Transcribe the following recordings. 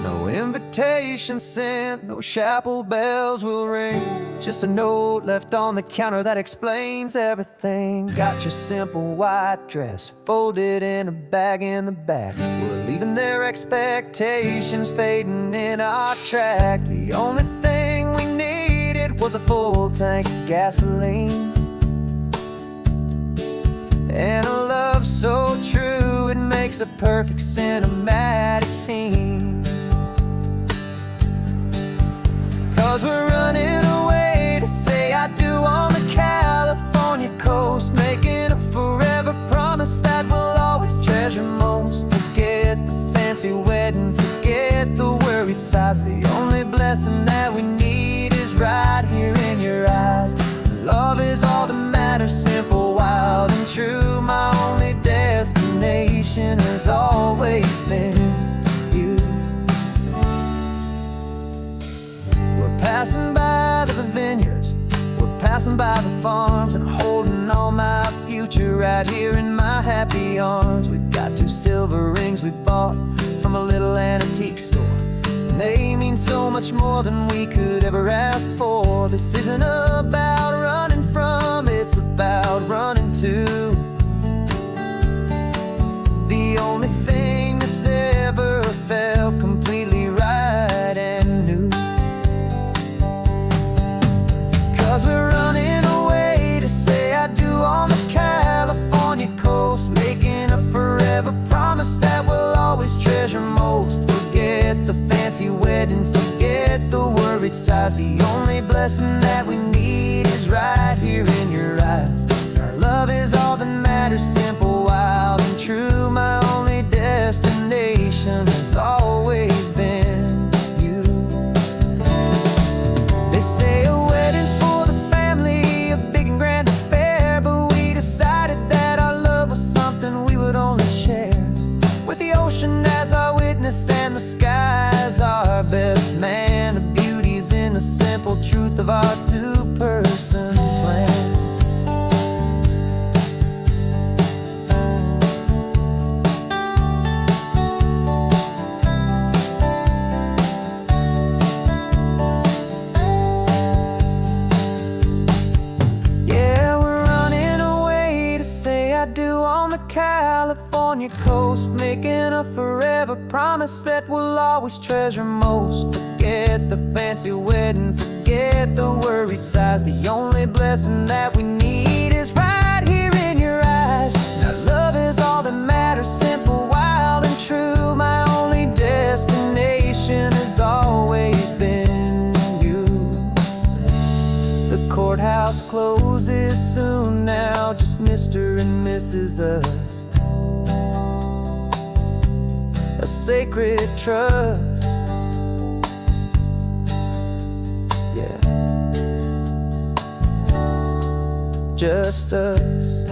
No invitation sent, no chapel bells will ring. Just a note left on the counter that explains everything. Got your simple white dress folded in a bag in the back. We're leaving their expectations fading in our track. The only thing we needed was a full tank of gasoline, and a love so true it makes a perfect cinematic scene. 'Cause we're running away to say I do on the California coast, making a forever promise that we'll always treasure most. Forget the fancy wedding, forget the worried sighs. The only blessing that we need is right here in your eyes. Love is all that matters, simple, wild, and true. My only destination has always been you. We're passing by the vineyards, we're passing by the farms, and holding on my future right here in my happy arms. We've got 2 silver rings we bought from a little antique store, and they mean so much more than we could ever ask for. This isn't about running from, it's about running to the only thing that's ever felt completely right and new. 'Cause we're running away to say I do on the California coast, making a forever promise that we'll always treasure most. Forget the fancy wedding, forget the worried sighs. The only blessing that we need is right here in your eyes. Our love is all that matters, simple, wild, and true. My only destination has always been you. They say a wedding's for the family, a big and grand affair, but we decided that our love was something we would only share with the ocean as our witness and the sky as our best man. The beauty's in the simple truth of our 2-person plan. Yeah, we're running away to say I do on the California coast, making a forever promise that we'll always treasure most. Forget the fancy wedding, forget the worried sighs. The only blessing that we need is right here in your eyes. Now love is all that matters, simple, wild, and true. My only destination has always been you. The courthouse closes soon now, just Mr. and Mrs. Us. A sacred trust, yeah, just us.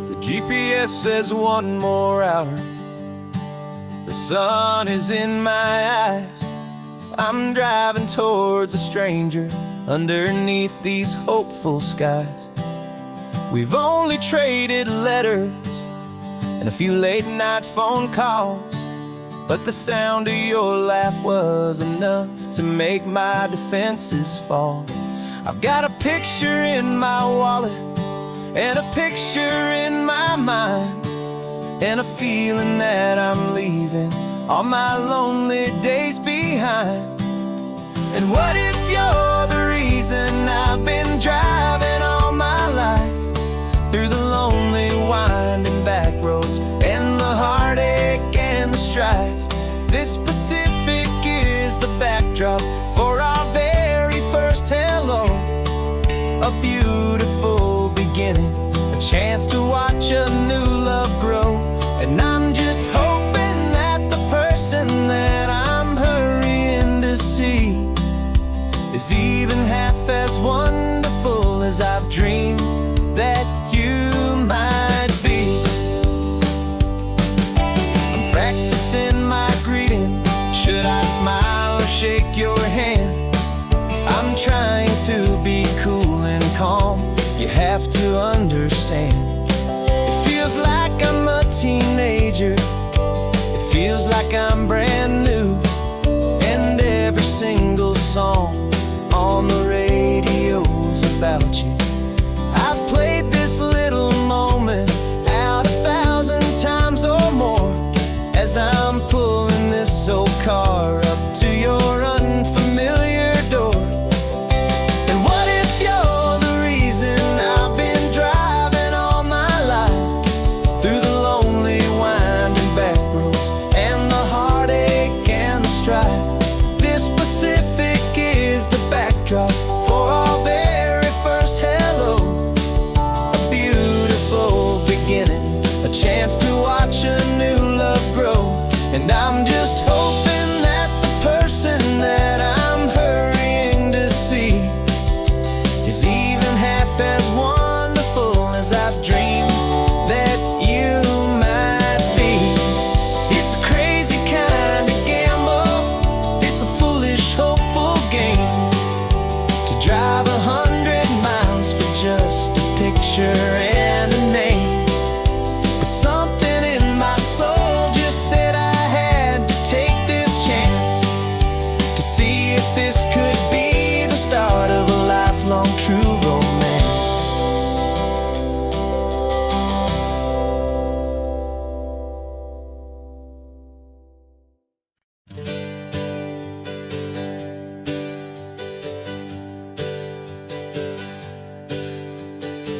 The GPS says 1 more hour. The sun is in my eyes. I'm driving towards a stranger underneath these hopeful skies. We've only traded letters and a few late-night phone calls, but the sound of your laugh was enough to make my defenses fall. I've got a picture in my wallet and a picture in my mind, and a feeling that I'm leaving all my lonely days behind. And what if you're the reason I've been driving all my life, through the lonely winding back roads and the heartache and the strife? This Pacific is the backdrop for our very first hello. A beautiful beginning, a chance to watch a new love grow. And I'm just hoping that the person that I'm hurrying to see is even half as wonderful as I've dreamed that you might be. I'm practicing my greeting. Should I smile or shake your hand. I'm trying to be cool and calm. You have to understand. It feels like I'm a teenager. It feels like I'm brand new. And every single song on the radio's about you. I've played this little moment out 1,000 times or more as I'm pulling this old car up to your unfamiliar door. And what if you're the reason I've been driving all my life through the lonely winding back roads and the heartache and the strife? This Pacific is the backdrop for our very first hello. A beautiful beginning, a chance to watch a new love grow. And I'm just hoping that the person that I'm hurrying to see is even half as wonderful as I've dreamed that you might be. It's a crazy kind of gamble. It's a foolish, hopeful game to drive 100 miles for just a picture and a name. But something in my soul just said I had to take this chance to see if this could be the start of a lifelong true romance.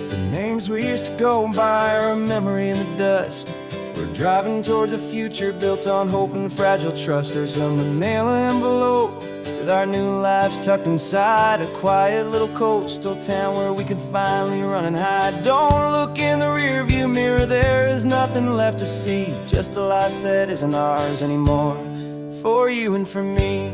The names we used to go by are a memory in the dust. We're driving towards a future built on hope and fragile trust. There's a manila envelope with our new lives tucked inside, a quiet little coastal town where we could finally run and hide. Don't look in the rearview mirror, there is nothing left to see, just a life that isn't ours anymore, for you and for me.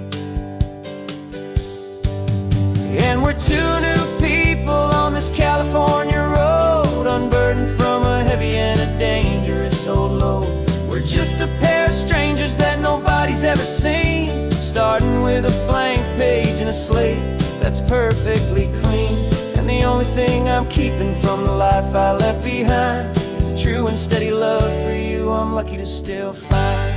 And we're two new people on this California road, unburdened from a heavy and a dangerous old load. We're just a pair of strangers that nobody's ever seen, starting with a blank page and a slate that's perfectly clean. And the only thing I'm keeping from the life I left behind is a true and steady love for you I'm lucky to still find.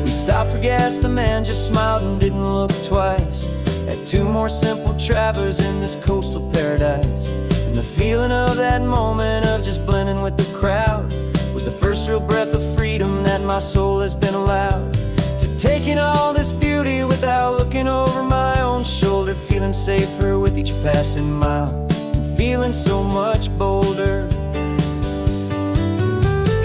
We stopped for gas, the man just smiled and didn't look twice. Had two more simple travelers in this coastal paradise. And the feeling of that moment of just blending with the crowd was the first real breath of freedom that my soul has been allowed to take in all this beauty without looking over my own shoulder, feeling safer with each passing mile and feeling so much bolder.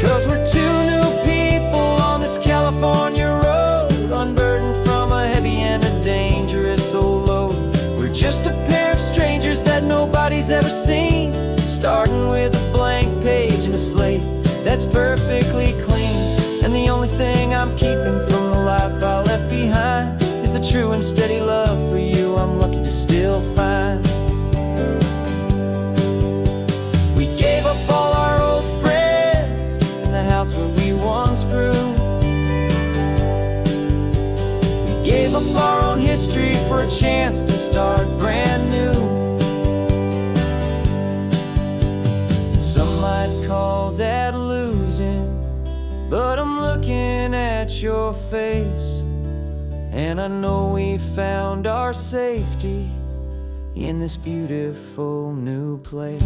'Cause we're two new people on this California road, unburdened from a heavy and a dangerous old load. We're just a pair of strangers that nobody's ever seen, starting with a blank page and a slate that's perfectly clean. And the only thing I'm keeping from the life I left behind is the true and steady love for you I'm lucky to still find. We gave up all our old friends in the house where we once grew. We gave up our own history for a chance to start brand new. Some might call that losing, but I'm looking at your face, and I know we found our safety in this beautiful new place.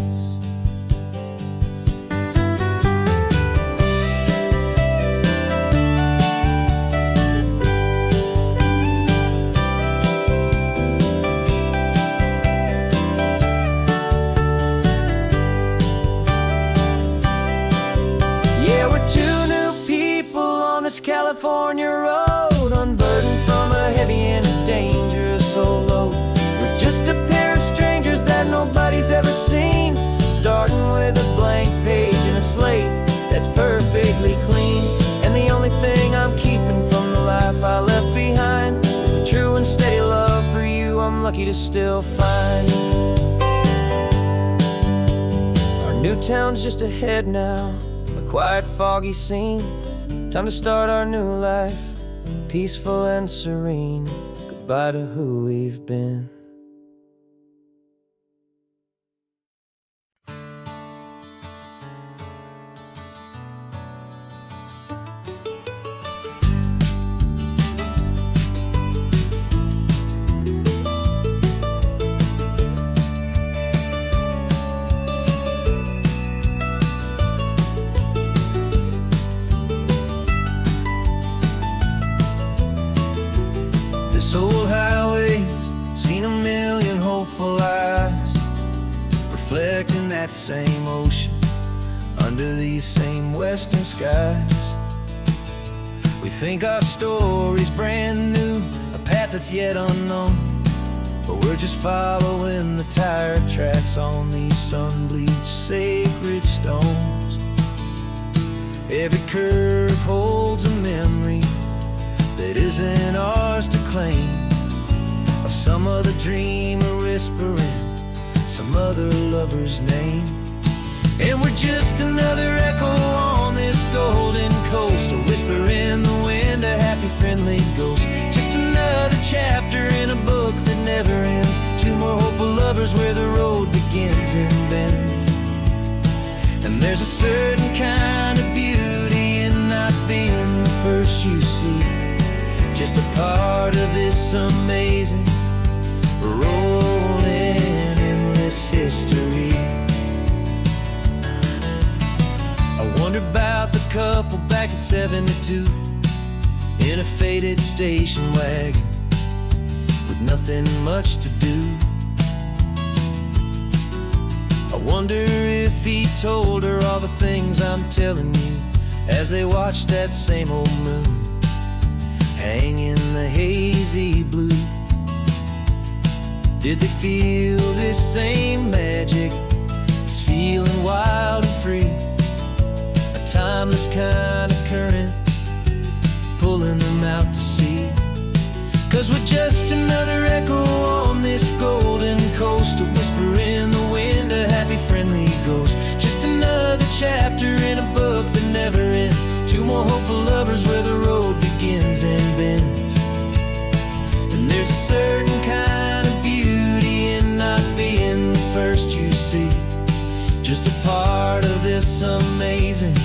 California road, unburdened from a heavy and a dangerous old load. We're just a pair of strangers that nobody's ever seen, starting with a blank page and a slate that's perfectly clean. And the only thing I'm keeping from the life I left behind is the true and steady love for you I'm lucky to still find. Our new town's just ahead now, a quiet, foggy scene. Time to start our new life peaceful and serene. Goodbye to who we've been. This old highway's seen a million hopeful eyes, reflecting that same ocean under these same western skies. We think our story's brand new, a path that's yet unknown, but we're just following the tire tracks on these sun-bleached sacred stones. Every curve holds a memory that isn't ours to claim, of some other dreamer whispering some other lover's name. And we're just another echo on this golden coast, a whisper in the wind, a happy friendly ghost. Just another chapter in a book that never ends, two more hopeful lovers where the road begins and bends. And there's a certain kind of beauty in not being the first you see, just a part of this amazing, rolling, endless history. I wonder about the couple back in '72 in a faded station wagon with nothing much to do. I wonder if he told her all the things I'm telling you as they watched that same old moon hang in the hazy blue. Did they feel this same magic, this feeling wild and free, a timeless kind of current pulling them out to sea? 'Cause we're just another echo on this golden coast, a whisper in the wind, a happy friendly ghost. Just another chapter in a book that never ends, two more hopeful lovers where the road begins and bends. And there's a certain kind of beauty in not being the first you see, just a part of this amazing,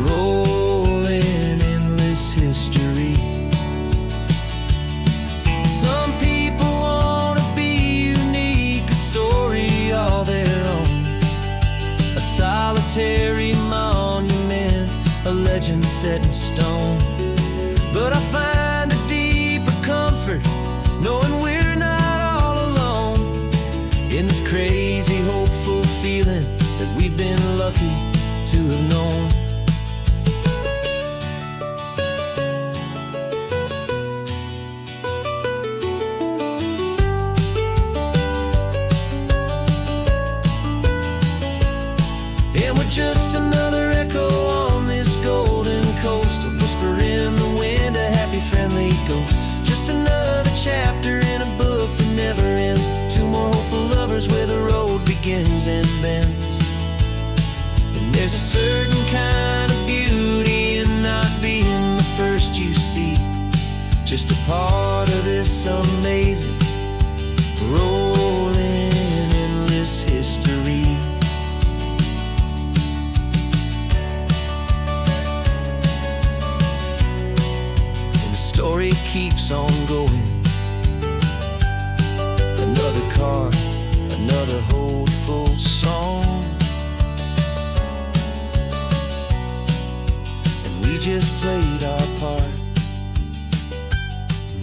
rolling, endless history. Some people want to be unique, a story all their own, a solitary monument, a legend set in stone. But I find a deeper comfort knowing we're not all alone in this crazy, hopeful feeling that we've been lucky to have known. And we're just another echo on this golden coast, a whisper in the wind, a happy friendly ghost. Just another chapter in a book that never ends, two more hopeful lovers where the road begins and bends. And there's a certain kind of beauty in not being the first you see, just a part of this amazing, rolling, endless history. Story keeps on going. Another car, another hopeful song, and we just played our part,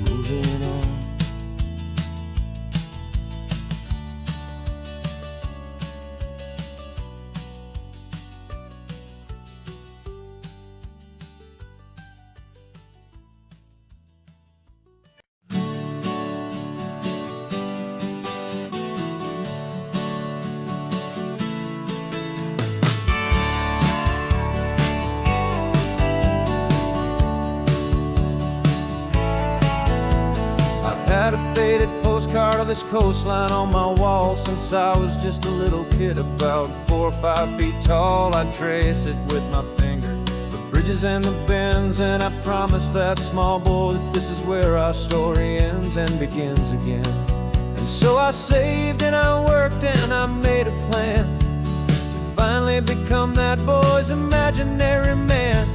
moving on. Had a faded postcard of this coastline on my wall since I was just a little kid, about 4 or 5 feet tall. I'd trace it with my finger, the bridges and the bends, and I promised that small boy that this is where our story ends and begins again. And so I saved and I worked and I made a plan to finally become that boy's imaginary man.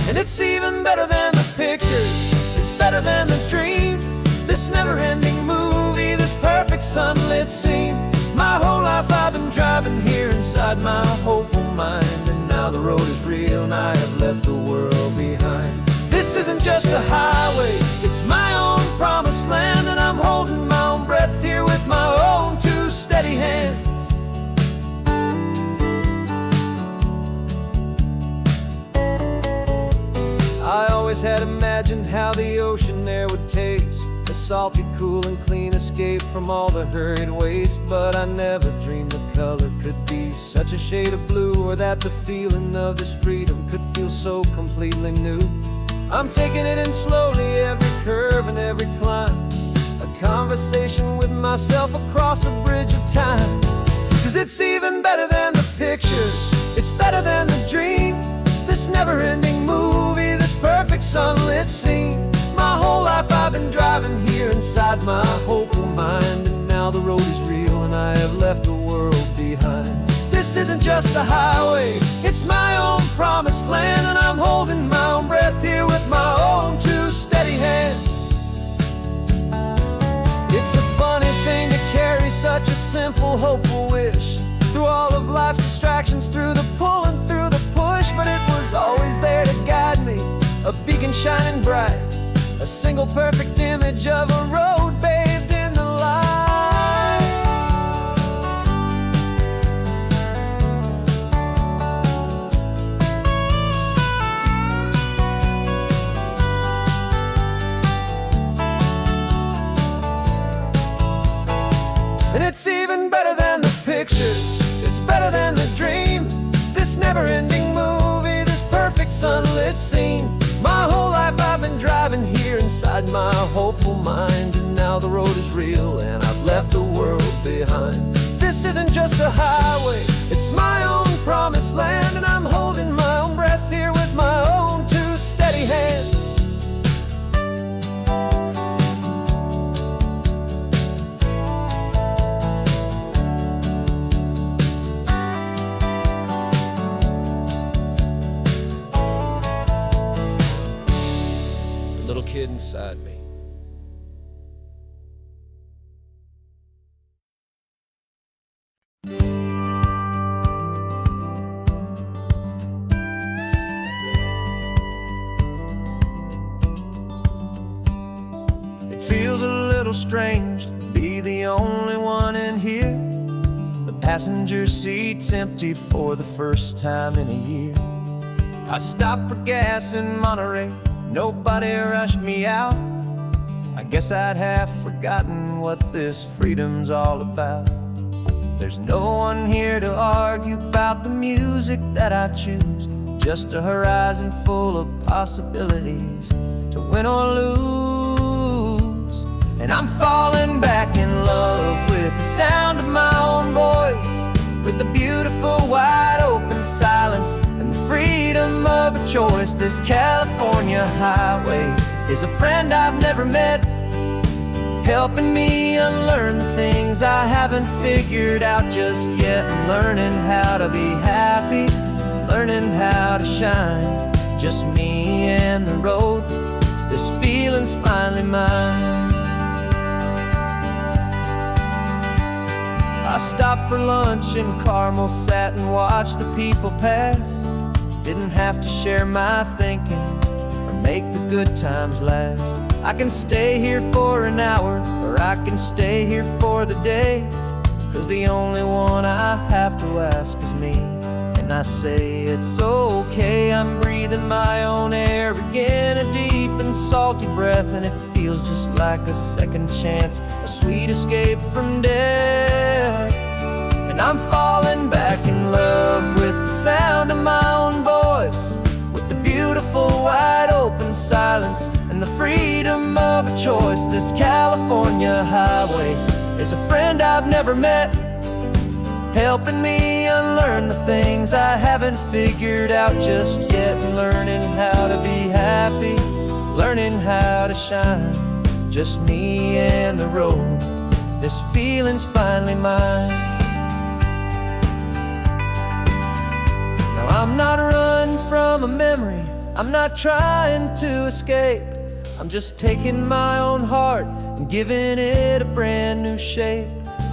And it's even better than the pictures, it's better than the dream, this never-ending movie, this perfect sunlit scene. My whole life I've been driving here inside my hopeful mind, and now the road is real and I have left the world behind. This isn't just a highway, it's my own promised land, and I'm holding my own breath here with my own two steady hands. I always had imagined how the ocean there would taste, a salty, cool and clean escape from all the hurried waste. But I never dreamed the color could be such a shade of blue, or that the feeling of this freedom could feel so completely new. I'm taking it in slowly, every curve and every climb, a conversation with myself across a bridge of time. 'Cause it's even better than the pictures, it's better than the dream, this never-ending movie, this perfect sunlit scene. My whole life I've been driving here inside my hopeful mind, and now the road is real and I have left the world behind. This isn't just a highway, it's my own promised land, and I'm holding my own breath here with my own two steady hands. It's a funny thing to carry such a simple, hopeful wish through all of life's distractions, through the pull and through the push, but it was always there to guide me, a beacon shining bright, a single perfect image of a road bathed in the light. And it's even better than the pictures, it's better than the dream, this never-ending movie, this perfect sunlit scene. My whole life I've been driving here inside my hopeful mind, and now the road is real and I've left the world behind. This isn't just a highway, it's my own promised land, and I'm holding my own breath here with my own two steady hands. Little kid inside me. It feels a little strange to be the only one in here. The passenger seat's empty for the first time in a year. I stopped for gas in Monterey, nobody rushed me out. I guess I'd have forgotten what this freedom's all about. There's no one here to argue about the music that I choose, just a horizon full of possibilities to win or lose. And I'm falling back in love with the sound of my own voice, with the beautiful wide open silence and the freedom of a choice. This California highway is a friend I've never met, helping me unlearn the things I haven't figured out just yet, and learning how to be happy, learning how to shine, just me and the road. This feeling's finally mine. I stopped for lunch in Carmel, sat and watched the people pass. Didn't have to share my thinking or make the good times last. I can stay here for an hour, or I can stay here for the day, 'cause the only one I have to ask is me. And I say it's okay, I'm breathing my own air again, a deep and salty breath, and it feels just like a second chance, a sweet escape from death. And I'm falling back in love with the sound of my own voice, with the beautiful wide open silence and the freedom of a choice. This California highway is a friend I've never met, helping me unlearn the things I haven't figured out just yet, and learning how to be happy, learning how to shine, just me and the road. This feeling's finally mine. Now I'm not running from a memory, I'm not trying to escape. I'm just taking my own heart and giving it a brand new shape.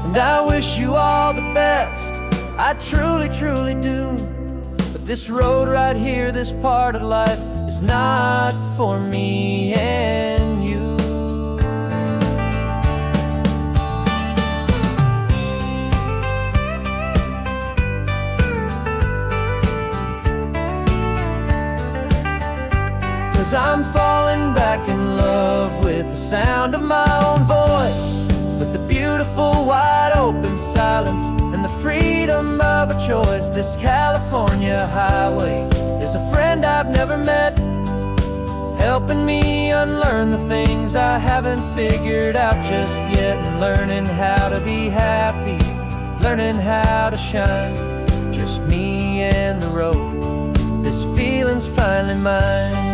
And I wish you all the best, I truly, truly do. But this road right here, this part of life, is not for me and you. Cause I'm falling back in love with the sound of my own voice, with the beautiful wide open silence and the freedom of a choice. This California highway is a friend I've never met, helping me unlearn the things I haven't figured out just yet, and learning how to be happy, learning how to shine, just me and the road. This feeling's finally mine.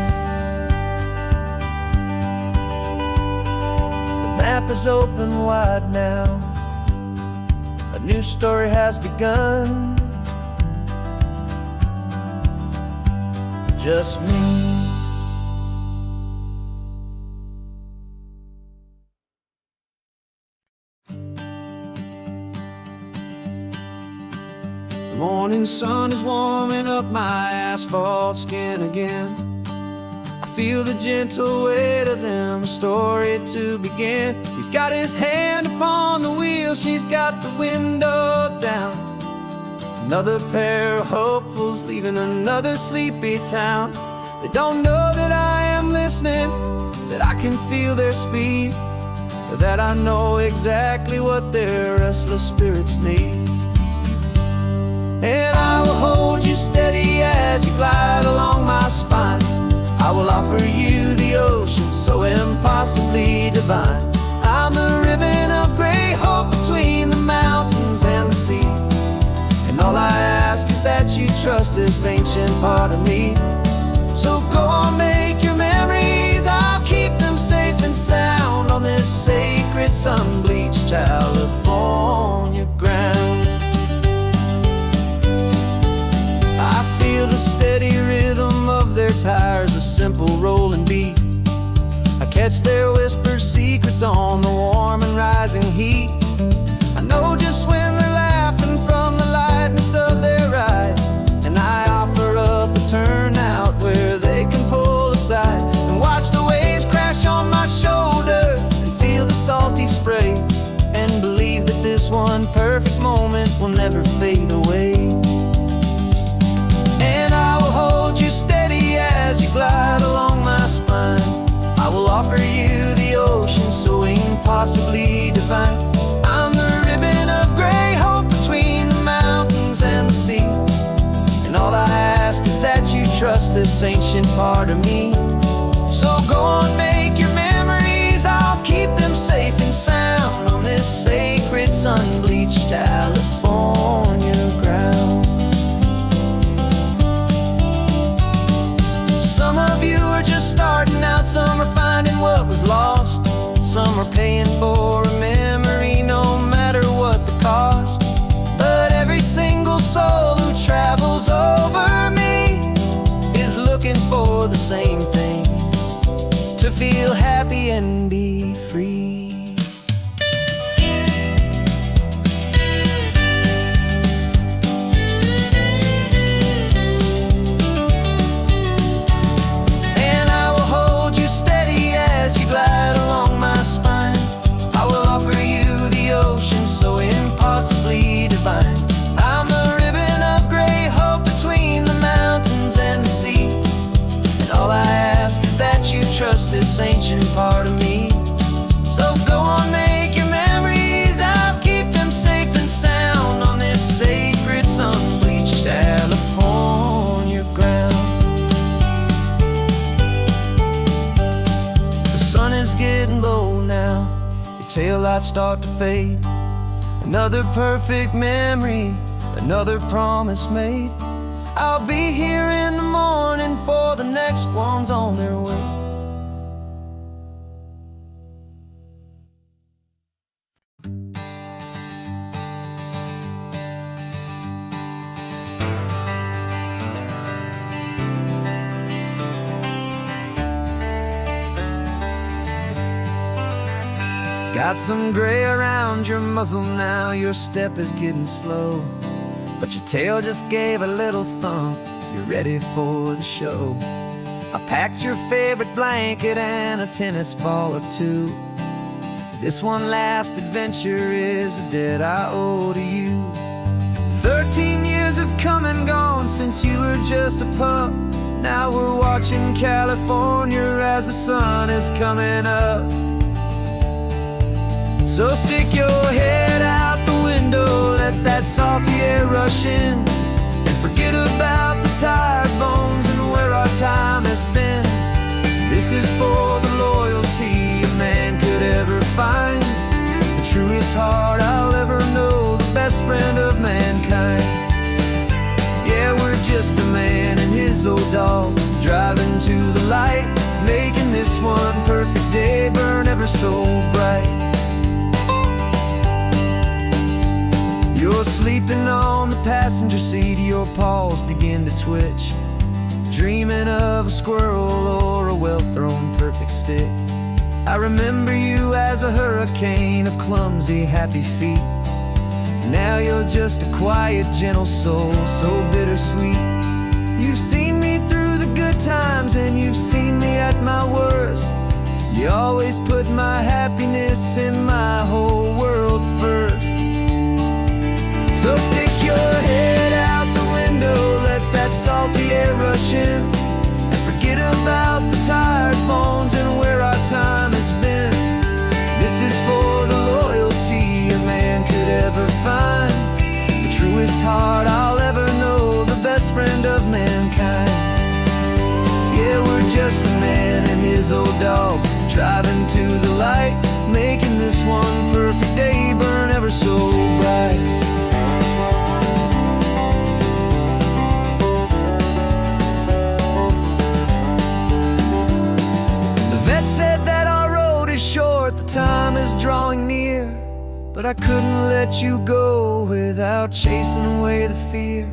The map is open wide now, a new story has begun, just me. The morning sun is warming up my asphalt skin again. I feel the gentle weight of them, a story to begin. He's got his hand upon the wheel, she's got the window down. Another pair of hopefuls leaving another sleepy town. They don't know that I am listening, that I can feel their speed, or that I know exactly what their restless spirits need. And I will hold you steady as you glide along my spine. I will offer you the ocean so impossibly divine. I'm the ribbon of gray hope between the mountains and the sea. And all I ask is that you trust this ancient part of me. So go on, make your memories, I'll keep them safe and sound on this sacred sun-bleached California ground. I feel the steady rhythm of their tires, a simple rolling beat. I catch their whispered secrets on the warm and rising heat. I know just when they're laughing from the lightness of their ride, and I offer up a turnout where they can pull aside and watch the waves crash on my shoulder and feel the salty spray, and believe that this one perfect moment will never fade away. And I will hold you steady as you glide along my spine. I will offer you the ocean so impossibly divine. I'm the ribbon of gray hope between the mountains and the sea. And all I ask is that you trust this ancient part of me. So go on, make your memories, I'll keep them safe and sound on this sacred sun-bleached California ground. Some of you are just starting out, some are finding what was lost, some are paying for a memory no matter what the cost. But every single soul who travels over me is looking for the same thing, to feel happy and be free. Glide along my spine. I will offer you the ocean so impossibly divine. I'm the ribbon of gray hope between the mountains and the sea. And all I ask is that you trust this ancient part of me. So go on, make your memories, I'll keep them safe and sound on this sacred sun-bleached California ground. The sun is getting low now, your taillights start to fade. Another perfect memory, another promise made. I'll be here in the morning for the next ones on their way. Got some gray around your muzzle now, your step is getting slow, but your tail just gave a little thump, you're ready for the show. I packed your favorite blanket and a tennis ball or two. This one last adventure is a debt I owe to you. 13 years have come and gone since you were just a pup. Now we're watching California as the sun is coming up. So stick your head out the window, let that salty air rush in, and forget about the tired bones and where our time has been. This is for the loyalty a man could ever find, the truest heart I'll ever know, the best friend of mankind. Yeah, we're just a man and his old dog, driving to the light, making this one perfect day burn ever so bright. You're sleeping on the passenger seat, your paws begin to twitch, dreaming of a squirrel or a well-thrown perfect stick. I remember you as a hurricane of clumsy, happy feet. Now you're just a quiet, gentle soul, so bittersweet. You've seen me through the good times and you've seen me at my worst. You always put my happiness in my whole world first. So stick your head out the window, let that salty air rush in, and forget about the tired bones and where our time has been. This is for the loyalty a man could ever find, the truest heart I'll ever know, the best friend of mankind. Yeah, we're just a man and his old dog, driving to the light, making this one perfect day burn ever so bright. Said that our road is short, the time is drawing near, but I couldn't let you go without chasing away the fear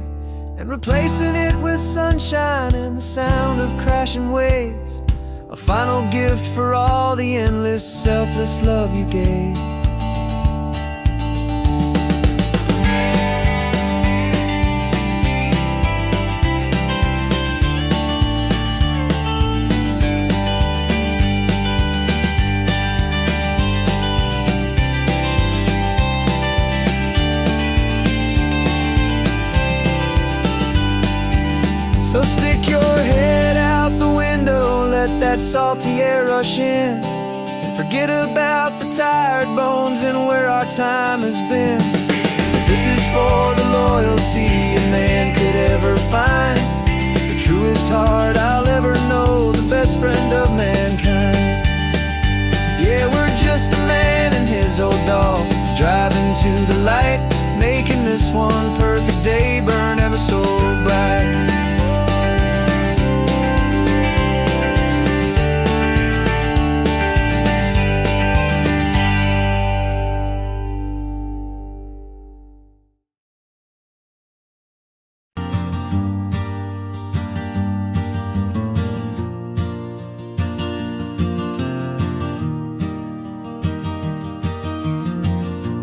and replacing it with sunshine and the sound of crashing waves, a final gift for all the endless, selfless love you gave. So stick your head out the window, let that salty air rush in, and forget about the tired bones and where our time has been. This is for the loyalty a man could ever find, the truest heart I'll ever know, the best friend of mankind. Yeah, we're just a man and his old dog, driving to the light, making this one perfect day burn ever so bright.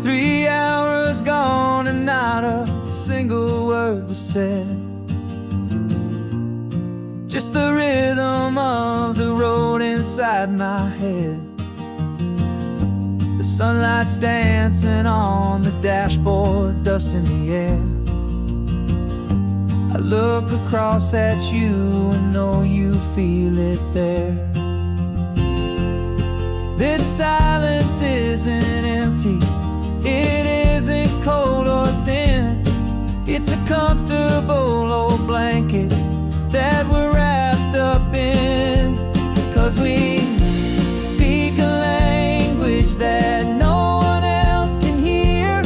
3 hours gone and not a single word was said. Just the rhythm of the road inside my head. The sunlight's dancing on the dashboard, dust in the air. I look across at you and know you feel it there. This silence isn't empty, it isn't cold or thin. It's a comfortable old blanket that we're wrapped up in. 'Cause we speak a language that no one else can hear,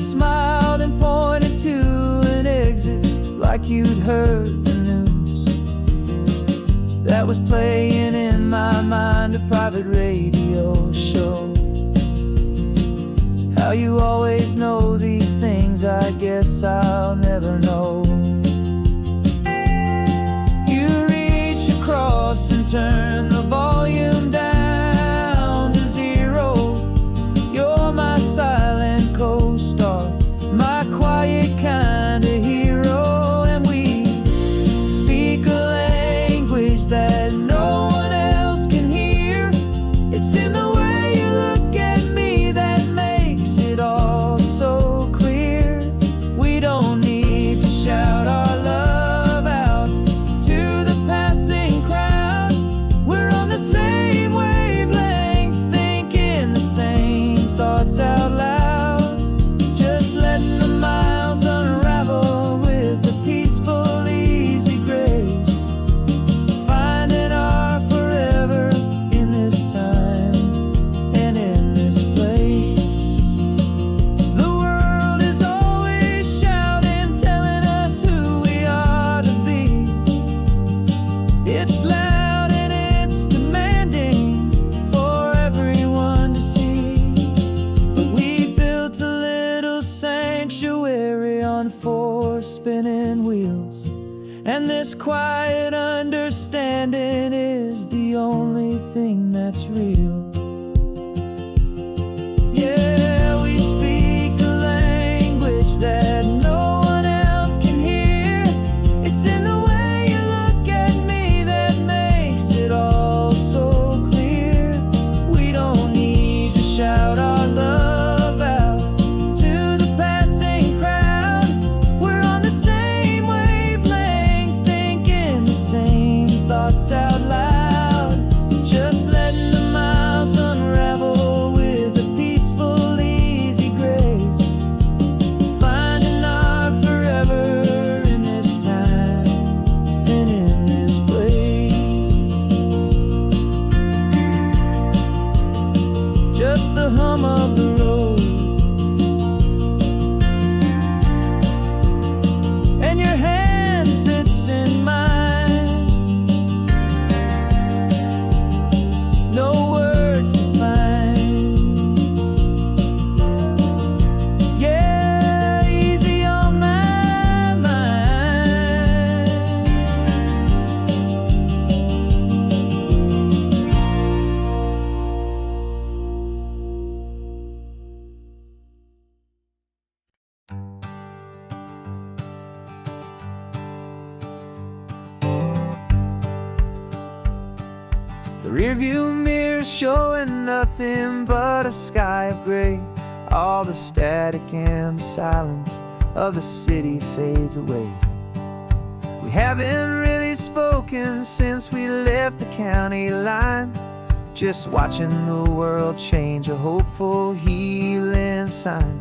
just smiled and pointed to an exit, like you'd heard the news. That was playing in my mind, a private radio show. How you always know these things, I guess I'll never know. You reach across and turn the volume down to 0. You're my silent co-star, my quiet kind of hero. And we speak a language that no one else can hear. It's in the way you look at me that makes it all so clear. We don't need to shout our love out to the passing crowd. We're on the same wavelength, thinking the same thoughts out loud. Just letting the miles unravel with a peaceful, easy grace. Finding our forever in this time and in this place. The world is always shouting, telling us who we are to be. It's loud and it's demanding for everyone to see. But we built a little sanctuary on 4 spinning wheels, and this quiet understanding is the only thing that's real. Yeah, we speak a language that no one else can hear. It's in the way you look at me that makes it all so clear. We don't need to shout our love out to the passing crowd. We're on the same wavelength, thinking the same thoughts out loud. Just letting the miles unravel with a peaceful, easy grace. Finding our forever in this time and in this place. Just the hum of the road and your hand fits in mine. No words to find. Yeah, easy on my mind. The rearview mirror showing nothing but a sky of gray. All the static and the silence of the city fades away. We haven't really spoken since we left the county line. Just watching the world change, a hopeful healing sign.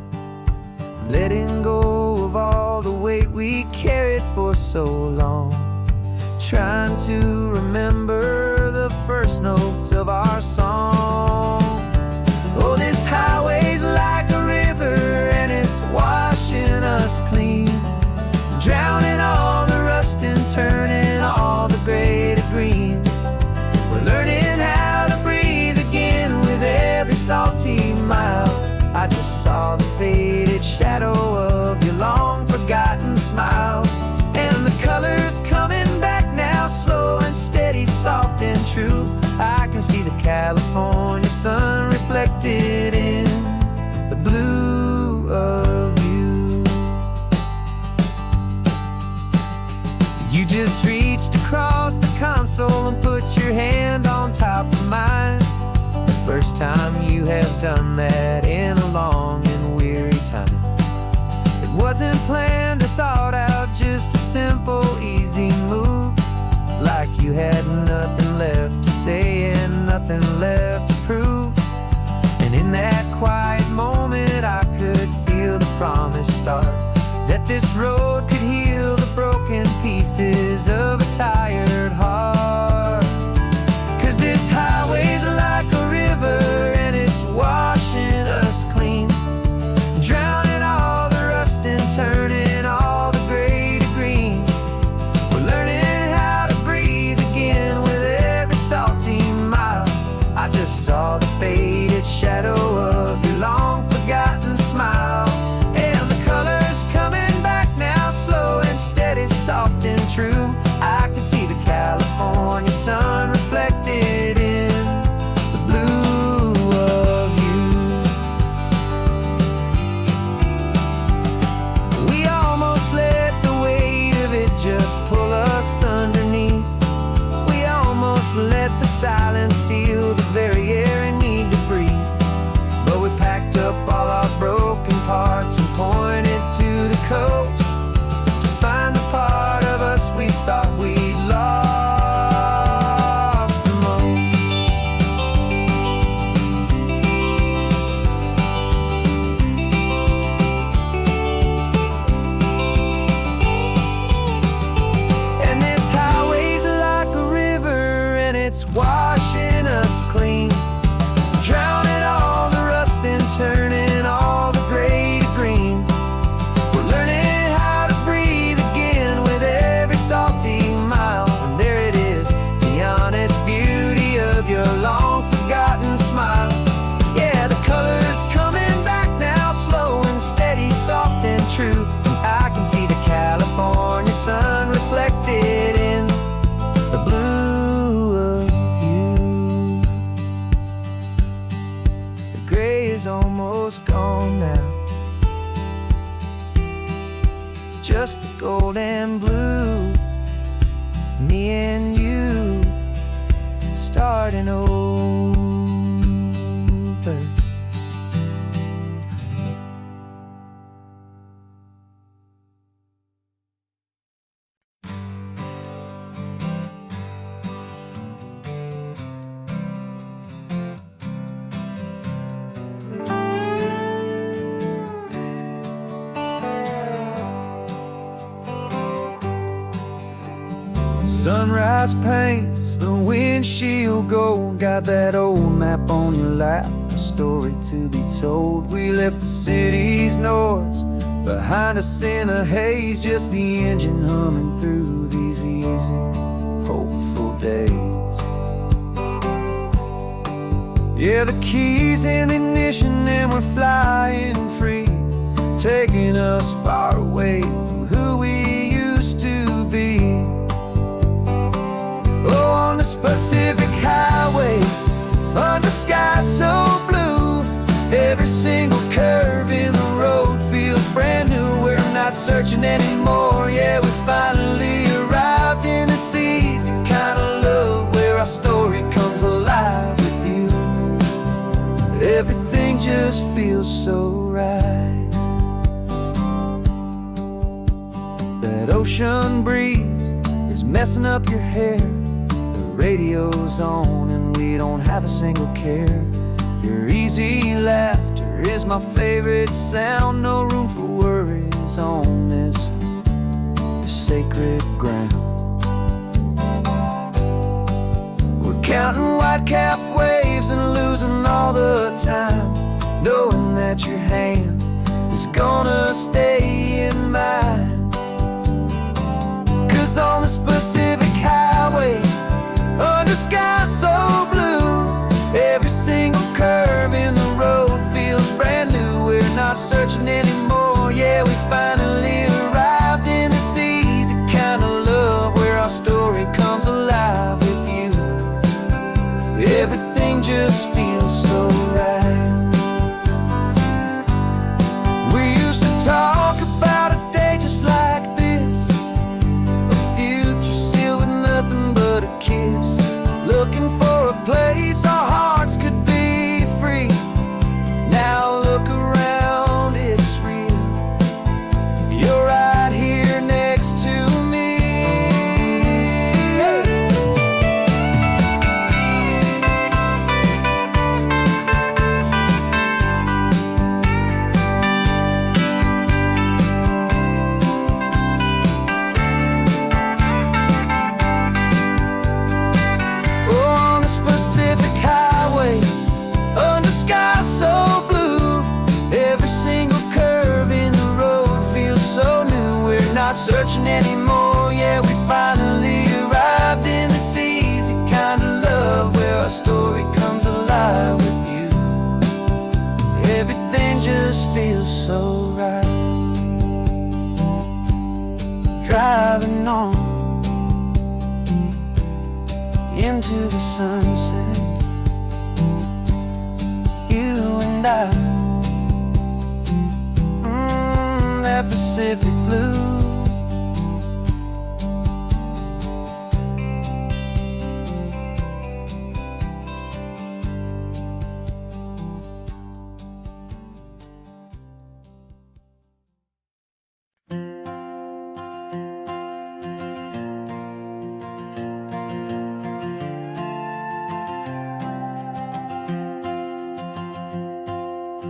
Letting go of all the weight we carried for so long. Trying to remember the first notes of our song. Oh, this highway's like a river and it's washing us clean, drowning all the rust and turning all the gray to green. We're learning how to breathe again with every salty mile. I just saw the faded shadow of your long forgotten smile. And the colors coming back now, slow and steady, soft and true. I can see the California sun reflected in the blue of you. You just reached across the console and put your hand on top of mine. The first time you have done that in a long and weary time. It wasn't planned or thought out, just a simple, easy move. Like you had nothing left to say and nothing left to prove. And in that quiet moment I could feel the promise start, that this road could heal the broken pieces of a tired heart. 'Cause this highway's like a river and it's washing us clean, drowning all saw the faded shadow of your long forgotten smile. And the colors coming back now, slow and steady, soft and true. I can see the California sun reflected in the blue of you. We almost let the weight of it just pull us underneath. We almost let the silence steal the very air and need to breathe. But we packed up all our broken parts and pointed to the coast to find the part of us we thought we'd lost the most. And this highway's like a river, and it's washing us clean, drowning all the rust and turning all the gray to green. We're learning how to breathe again with every salty mile. And there it is, the honest beauty of your long forgotten smile. Yeah, the colors coming back now, slow and steady, soft and true. I can see the California sun reflected in the blue of you. The gray is almost gone now, just the gold and blue. Me and you starting over. Sunrise paints the windshield gold. Got that old map on your lap, a story to be told. We left the city's noise behind us in the haze, just the engine humming through these easy, hopeful days. Yeah, the keys in the ignition and we're flying free, taking us far away from who we used to be. Oh, on this Pacific highway, under sky so blue, every single curve in the road feels brand new. We're not searching anymore, yeah, we finally arrived in this easy kind of love where our story comes alive with you. Everything just feels so right. That ocean breeze is messing up your hair, radio's on and we don't have a single care. Your easy laughter is my favorite sound. No room for worries on this sacred ground. We're counting white-capped waves and losing all the time, knowing that your hand is gonna stay in mine. 'Cause on this Pacific highway, under sky so blue, every single curve in the road feels brand new. We're not searching anymore, yeah, we finally arrived in this easy kind of love where our story comes alive with you. Everything just feels so right. We used to talk about a day just like this, a future sealed with nothing but a kiss, looking for a place our hearts could be free. Now look around, it's real. just feels so right. Driving on into the sunset, you and I, that Pacific blue.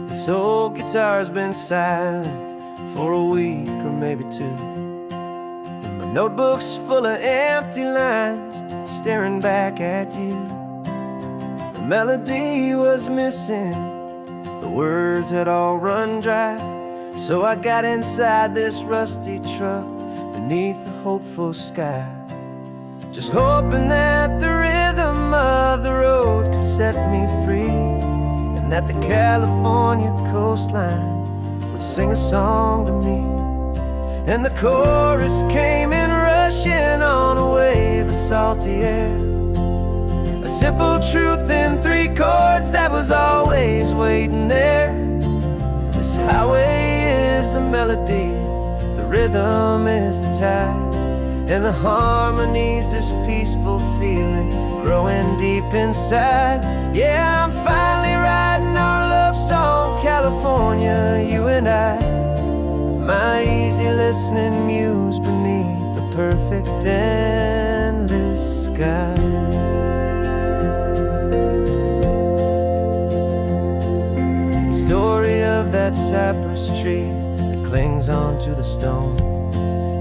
This old guitar's been silent for a week or maybe two, and my notebook's full of empty lines staring back at you. The melody was missing, the words had all run dry, so I got inside this rusty truck beneath a hopeful sky, just hoping that the rhythm of the road could set me free, and that the California coastline would sing a song to me. And the chorus came in rushing on a wave of salty air, a simple truth in 3 chords that was always waiting there. This highway is the melody, the rhythm is the tide, and the harmony's this peaceful feeling growing deep inside. Yeah, I'm finally writing our love song, California, you and I, my easy listening muse beneath the perfect endless sky. The story of that cypress tree that clings onto the stone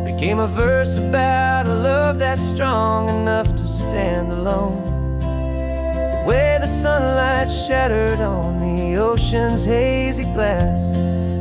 became a verse about a love that's strong enough to stand alone. The way the sunlight shattered on the ocean's hazy glass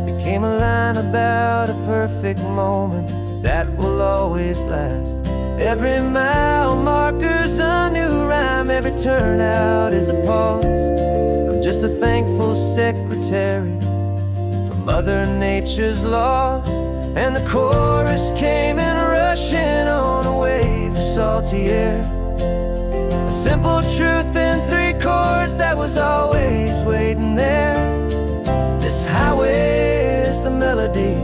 became a line about a perfect moment that will always last. Every mile marker's a new rhyme, every turnout is a pause. I'm just a thankful secretary for Mother Nature's laws. And the chorus came in rushing on a wave of salty air, a simple truth in 3 chords that was always waiting there. This highway is the melody,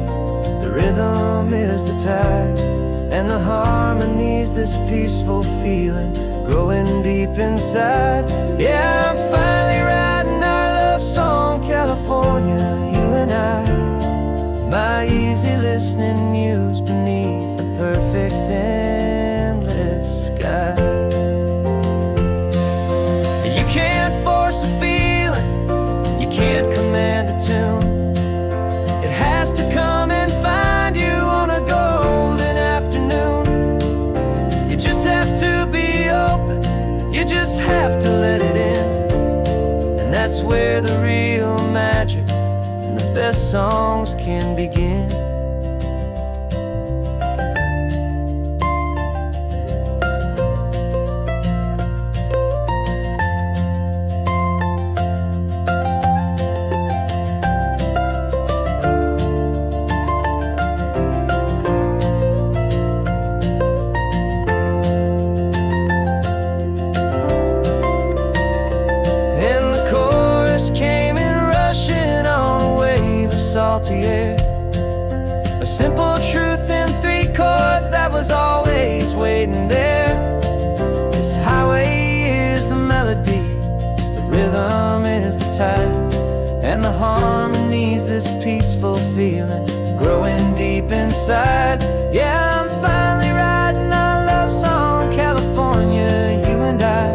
the rhythm is the tide, and the harmony's this peaceful feeling growing deep inside. Yeah, I'm finally writing our love song, California, you and I, my easy listening muse beneath the perfect endless sky. You can't force a feeling, you can't command a tune. It has to come and find you on a golden afternoon. You just have to be open, you just have to let it in, and that's where the real magic and the best songs can begin. Salty air, a simple truth in 3 chords that was always waiting there. This highway is the melody, the rhythm is the tide, and the harmony's this peaceful feeling growing deep inside. Yeah, I'm finally writing our love song, California, you and I,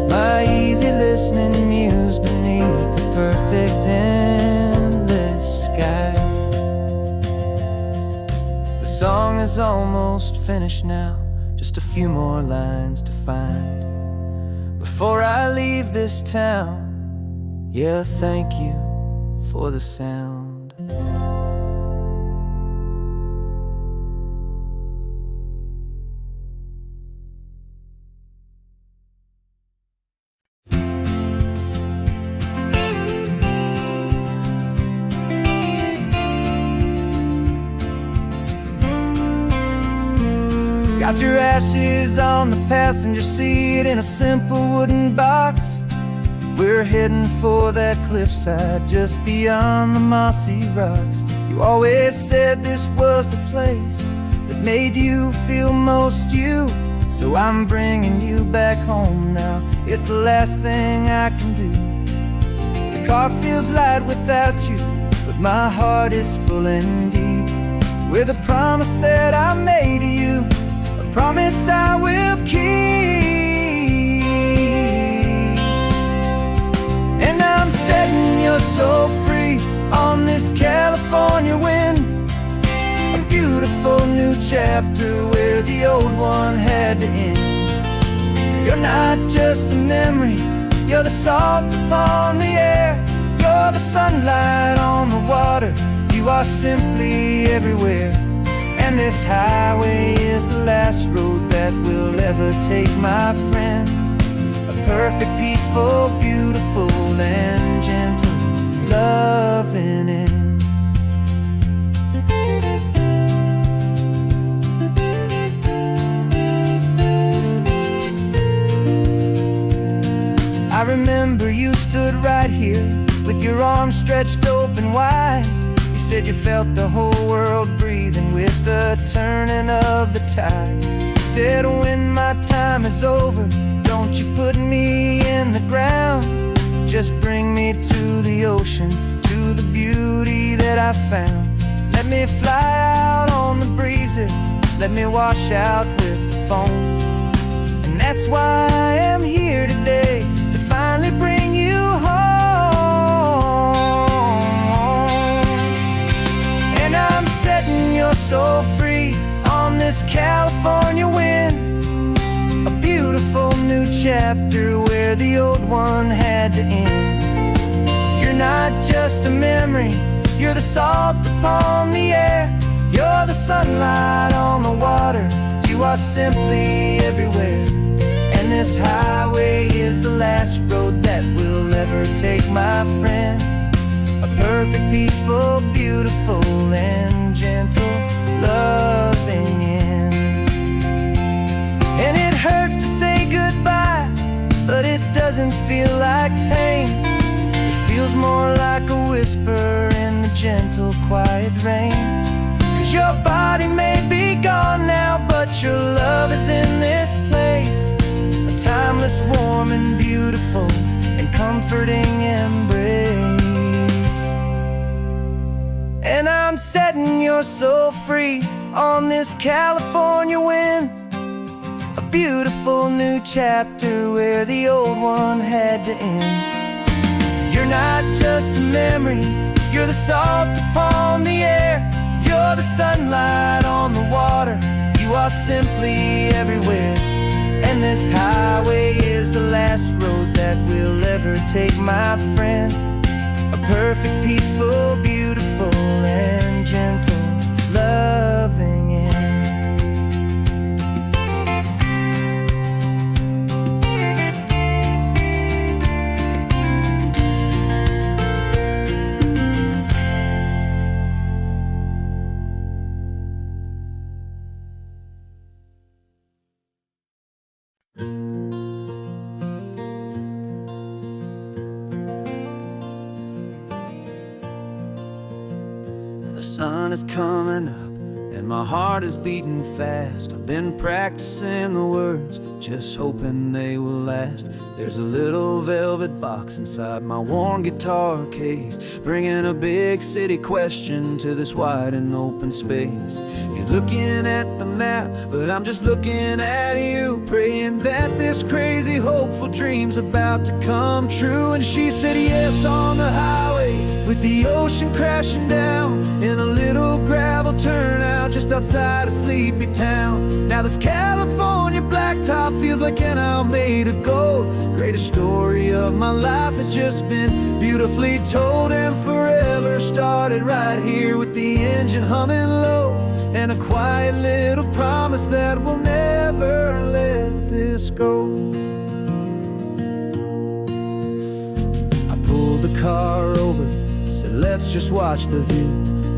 my easy listening muse beneath the perfect endless sky. The song is almost finished now, just a few more lines to find before I leave this town. Yeah, thank you for the sound. Out your ashes on the passenger seat in a simple wooden box. We're heading for that cliffside just beyond the mossy rocks. You always said this was the place that made you feel most you. So I'm bringing you back home now. It's the last thing I can do. The car feels light without you, but my heart is full and deep with a promise that I made to you, a promise I will keep. And I'm setting your soul free on this California wind, a beautiful new chapter where the old one had to end. You're not just a memory, you're the salt upon the air, you're the sunlight on the water, you are simply everywhere. And this highway is the last road that we'll ever take, my friend. A perfect, peaceful, beautiful, and gentle loving end. I remember you stood right here with your arms stretched open wide. You said you felt the whole world breathing with the turning of the tide. You said when my time is over, don't you put me in the ground, just bring me to the ocean, to the beauty that I found. Let me fly out on the breezes, let me wash out with the foam. And that's why I am here today, to finally bring you home. And I'm setting your soul free on this California wind, a beautiful new chapter where the old one had to end. You're not just a memory, you're the salt upon the air, you're the sunlight on the water, you are simply everywhere. And this highway is the last road that we'll ever take, my friend. A perfect, peaceful, beautiful, and gentle loving end. And it hurts to say goodbye, but it doesn't feel like pain. It feels more like a whisper in the gentle, quiet rain. 'Cause your body may be gone now, but your love is in this place, a timeless, warm, and beautiful, and comforting embrace. And I'm setting your soul free on this California wind, a beautiful new chapter where the old one had to end. You're not just a memory, you're the salt upon the air, you're the sunlight on the water, you are simply everywhere. And this highway is the last road that we'll ever take, my friend. A perfect, peaceful, beautiful, and gentle loving end. The sun is coming up and my heart is beating fast. I've been practicing the words, just hoping they will last. There's a little velvet box inside my worn guitar case, bringing a big city question to this wide and open space. You're looking at the map, but I'm just looking at you, praying that this crazy hopeful dream's about to come true. And she said yes on the highway with the ocean crashing down in a little gravel turnout just outside a sleepy town. Now this California blacktop feels like an owl made of gold. Greatest story of my life has just been beautifully told, and forever started right here with the engine humming low, and a quiet little promise that we'll never let this go. I pulled the car over, said let's just watch the view.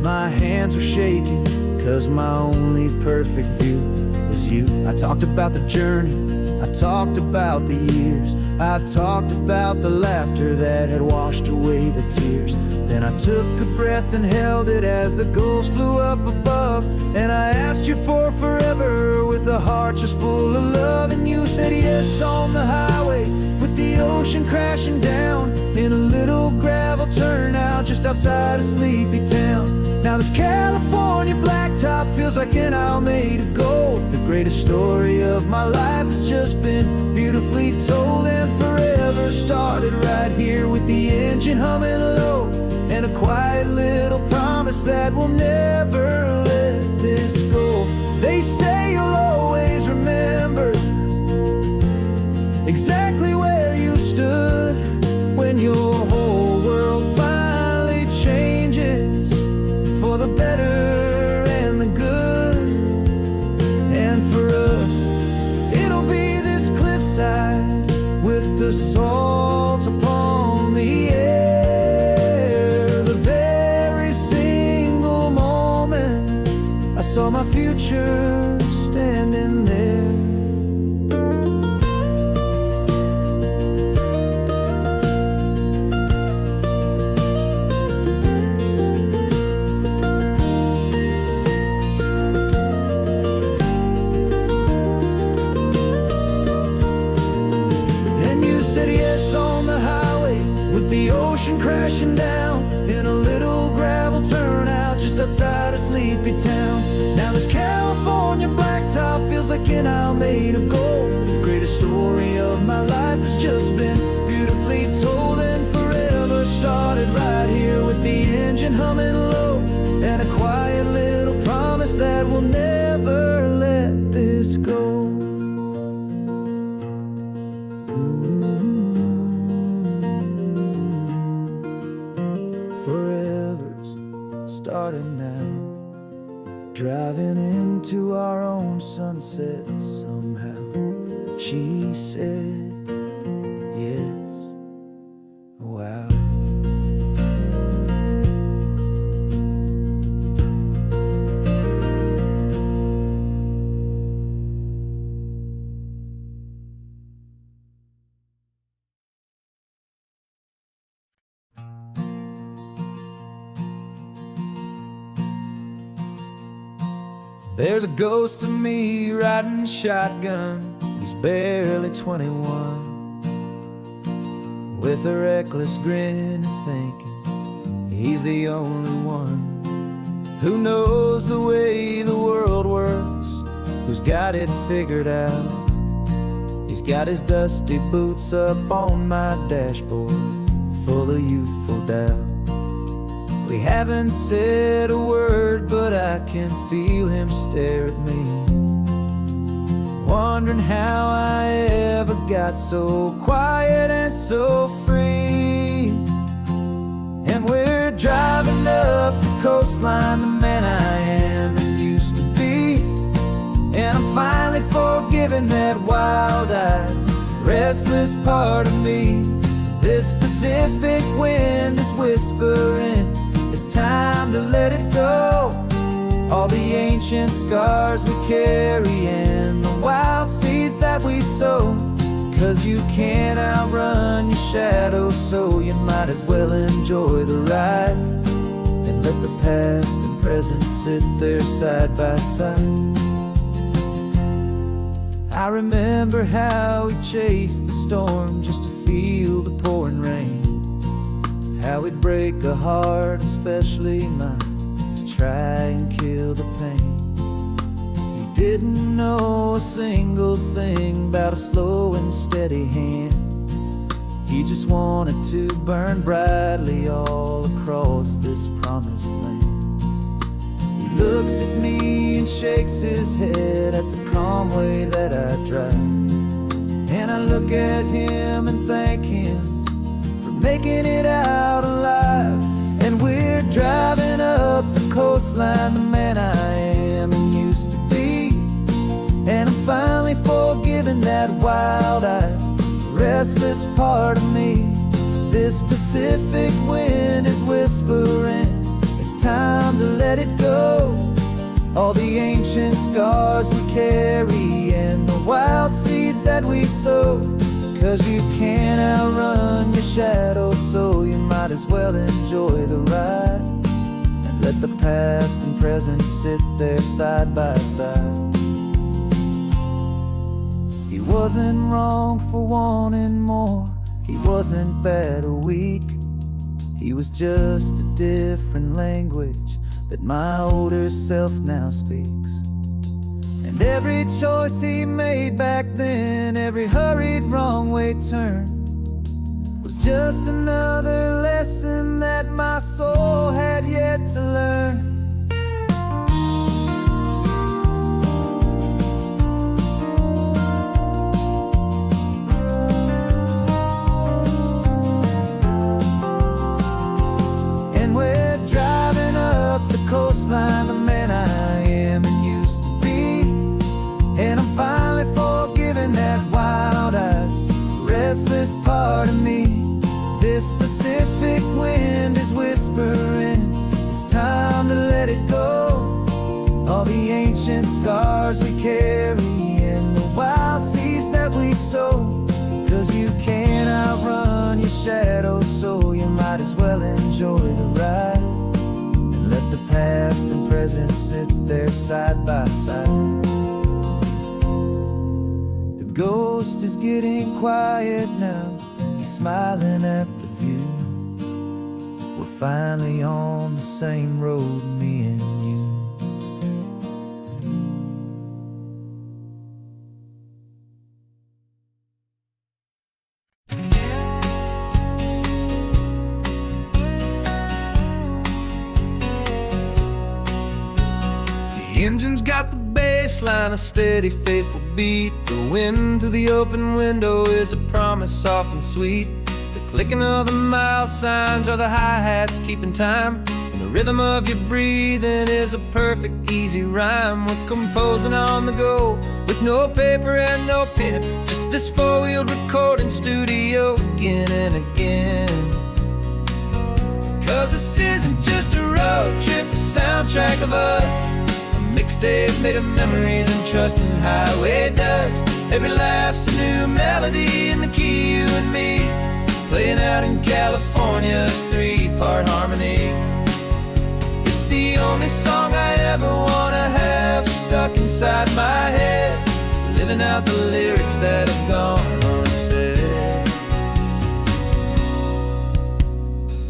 My hands were shaking, 'cause my only perfect view was you. I talked about the journey, I talked about the years, I talked about the laughter that had washed away the tears. Then I took a breath and held it as the gulls flew up above, and I asked you for forever with a heart just full of love. And you said yes on the highway with the ocean crashing down in a little gravel turnout just outside of sleepy town. Now this California blacktop feels like an isle made of gold. The greatest story of my life has just been beautifully told, and forever started right here with the engine humming low, and a quiet little promise that we'll never let this go. They say you'll always remember exactly where you stood when your whole world finally changes for the better and the good. And for us, it'll be this cliffside with the salt upon the air. The very single moment I saw my future standing there. The ocean crashing down in a little gravel turnout just outside of sleepy town. Now this California blacktop feels like an isle made of gold. The greatest story of my life has just been beautifully told, and forever started right here with the engine humming low, and a quiet little promise that we'll never let this go. Forever's starting now, driving into our own sunset somehow. She said yes, wow. There's a ghost of me riding shotgun. He's barely 21, with a reckless grin and thinking he's the only one who knows the way the world works, who's got it figured out. He's got his dusty boots up on my dashboard, full of youthful doubt. We haven't said a word, but I can feel him stare at me, wondering how I ever got so quiet and so free. And we're driving up the coastline, the man I am and used to be, and I'm finally forgiving that wild-eyed, restless part of me. This Pacific wind is whispering, it's time to let it go. All the ancient scars we carry and the wild seeds that we sow. 'Cause you can't outrun your shadow, so you might as well enjoy the ride and let the past and present sit there side by side. I remember how we chased the storm just to feel the pouring rain, how we'd break a heart, especially mine, to try and kill the pain. You didn't know a single thing about a slow and steady hand. He just wanted to burn brightly all across this promised land. He looks at me and shakes his head at the calm way that I drive, and I look at him and thank him for making it out alive. And we're driving up the coastline, the man I am and used to be, and I'm finally forgiving that wild-eyed, restless part of me. This Pacific wind is whispering, it's time to let it go. all the ancient scars we carry and the wild seeds that we sow. 'Cause you can't outrun your shadow, so you might as well enjoy the ride and let the past and present sit there side by side. He wasn't wrong for wanting more, he wasn't bad or weak. He was just a different language that my older self now speaks. And every choice he made back then, every hurried wrong way turn, was just another lesson that my soul had yet to learn. Coastline, the man I am and used to be, and I'm finally forgiving that wild-eyed, restless part of me. This Pacific wind is whispering, it's time to let it go. All the ancient scars we carry and the wild seeds that we sow. 'Cause you can't outrun your shadow, so you might as well enjoy the ride. Let the past and present sit there side by side. The ghost is getting quiet now, he's smiling at the view. We're finally on the same road, me and you. The engine's got the bass line, a steady, faithful beat. The wind through the open window is a promise soft and sweet. The clicking of the mile signs are the hi-hats keeping time, and the rhythm of your breathing is a perfect, easy rhyme. We're composing on the go with no paper and no pen, just this four-wheeled recording studio again and again. 'Cause this isn't just a road trip, the soundtrack of us, mixtape made of memories and trust in highway dust. Every laugh's a new melody in the key, you and me, playing out in California's three-part harmony. It's the only song I ever wanna have stuck inside my head, living out the lyrics that have gone unsaid.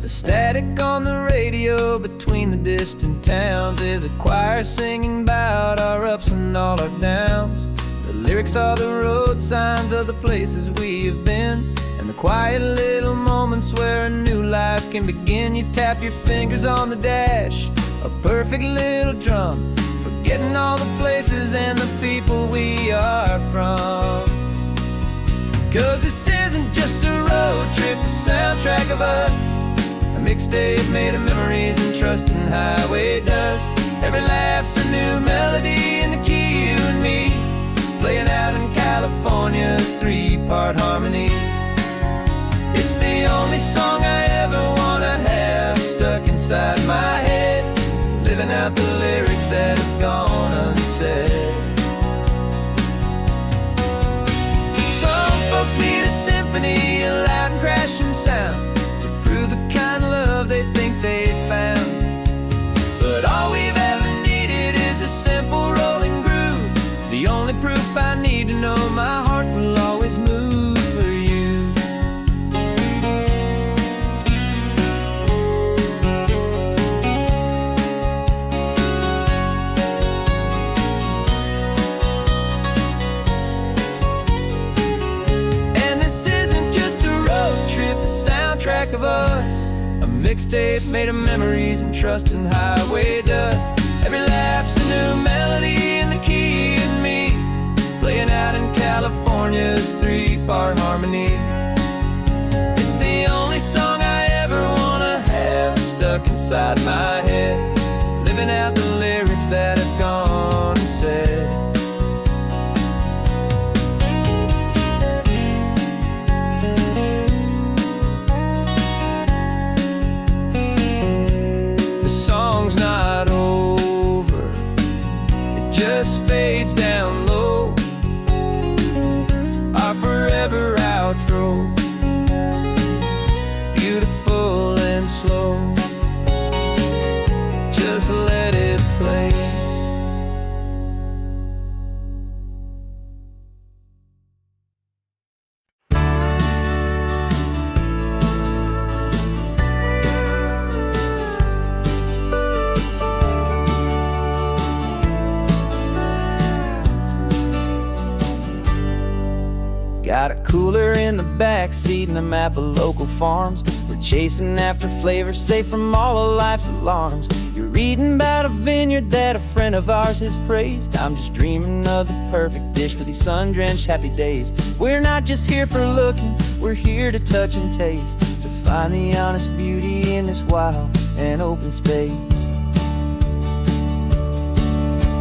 The static on the radio between the distant towns is a choir singing about our ups and all our downs. The lyrics are the road signs of the places we have been, and the quiet little moments where a new life can begin. You tap your fingers on the dash, a perfect little drum, forgetting all the places and the people we are from. 'Cause this isn't just a road trip, the soundtrack of us, a mixtape made of memories and trust in highway dust. Every laugh's a new melody in the key, you and me, playing out in California's three-part harmony. It's the only song I ever wanna have stuck inside my head, living out the lyrics that have gone unsaid. Some folks need a symphony, a loud and crashing sound, to prove the kind of love they think they found. But all we've ever needed is a simple rolling groove, the only proof I need to know my heart will always move for you. And this isn't just a road trip, the soundtrack of us, a mixtape made of memories and trust in highway dust. Every laugh's a new melody in the key and me, playing out in California's three-part harmony. It's the only song I ever wanna have stuck inside my head, living out the lyrics that have gone unsaid. The song's not over, backseat in a map of local farms. We're chasing after flavors safe from all of life's alarms. You're reading about a vineyard that a friend of ours has praised. I'm just dreaming of the perfect dish for these sun-drenched happy days. We're not just here for looking, we're here to touch and taste, to find the honest beauty in this wild and open space.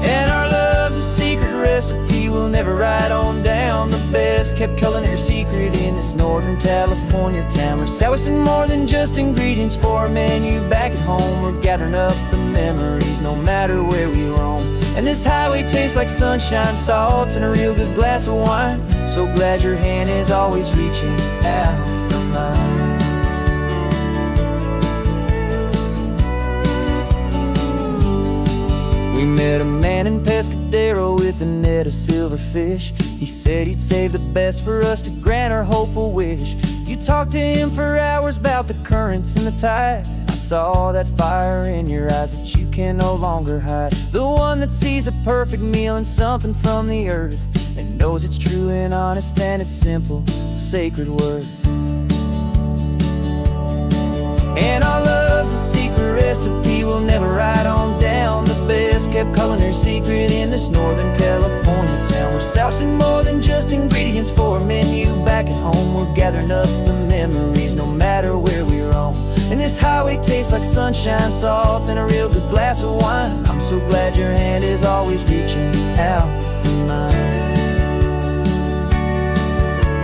And our love's a secret recipe we'll never write on down. The best kept culinary secret in this Northern California town. We're selling more than just ingredients for a menu back at home. We're gathering up the memories no matter where we roam. And this highway tastes like sunshine, salt, and a real good glass of wine. So glad your hand is always reaching out for mine. We met a man in Pescadero with a net of silverfish. He said he'd save the best for us to grant our hopeful wish. You talked to him for hours about the currents and the tide. I saw that fire in your eyes that you can no longer hide. The one that sees a perfect meal in something from the earth, and knows it's true and honest and it's simple, sacred worth. And our love's a secret recipe we'll never write on down. The best kept culinary secret in this Northern California town. We're sourcing more than just ingredients for a menu back at home. We're gathering up the memories no matter where we roam. And this highway tastes like sunshine, salt, and a real good glass of wine. I'm so glad your hand is always reaching out for mine.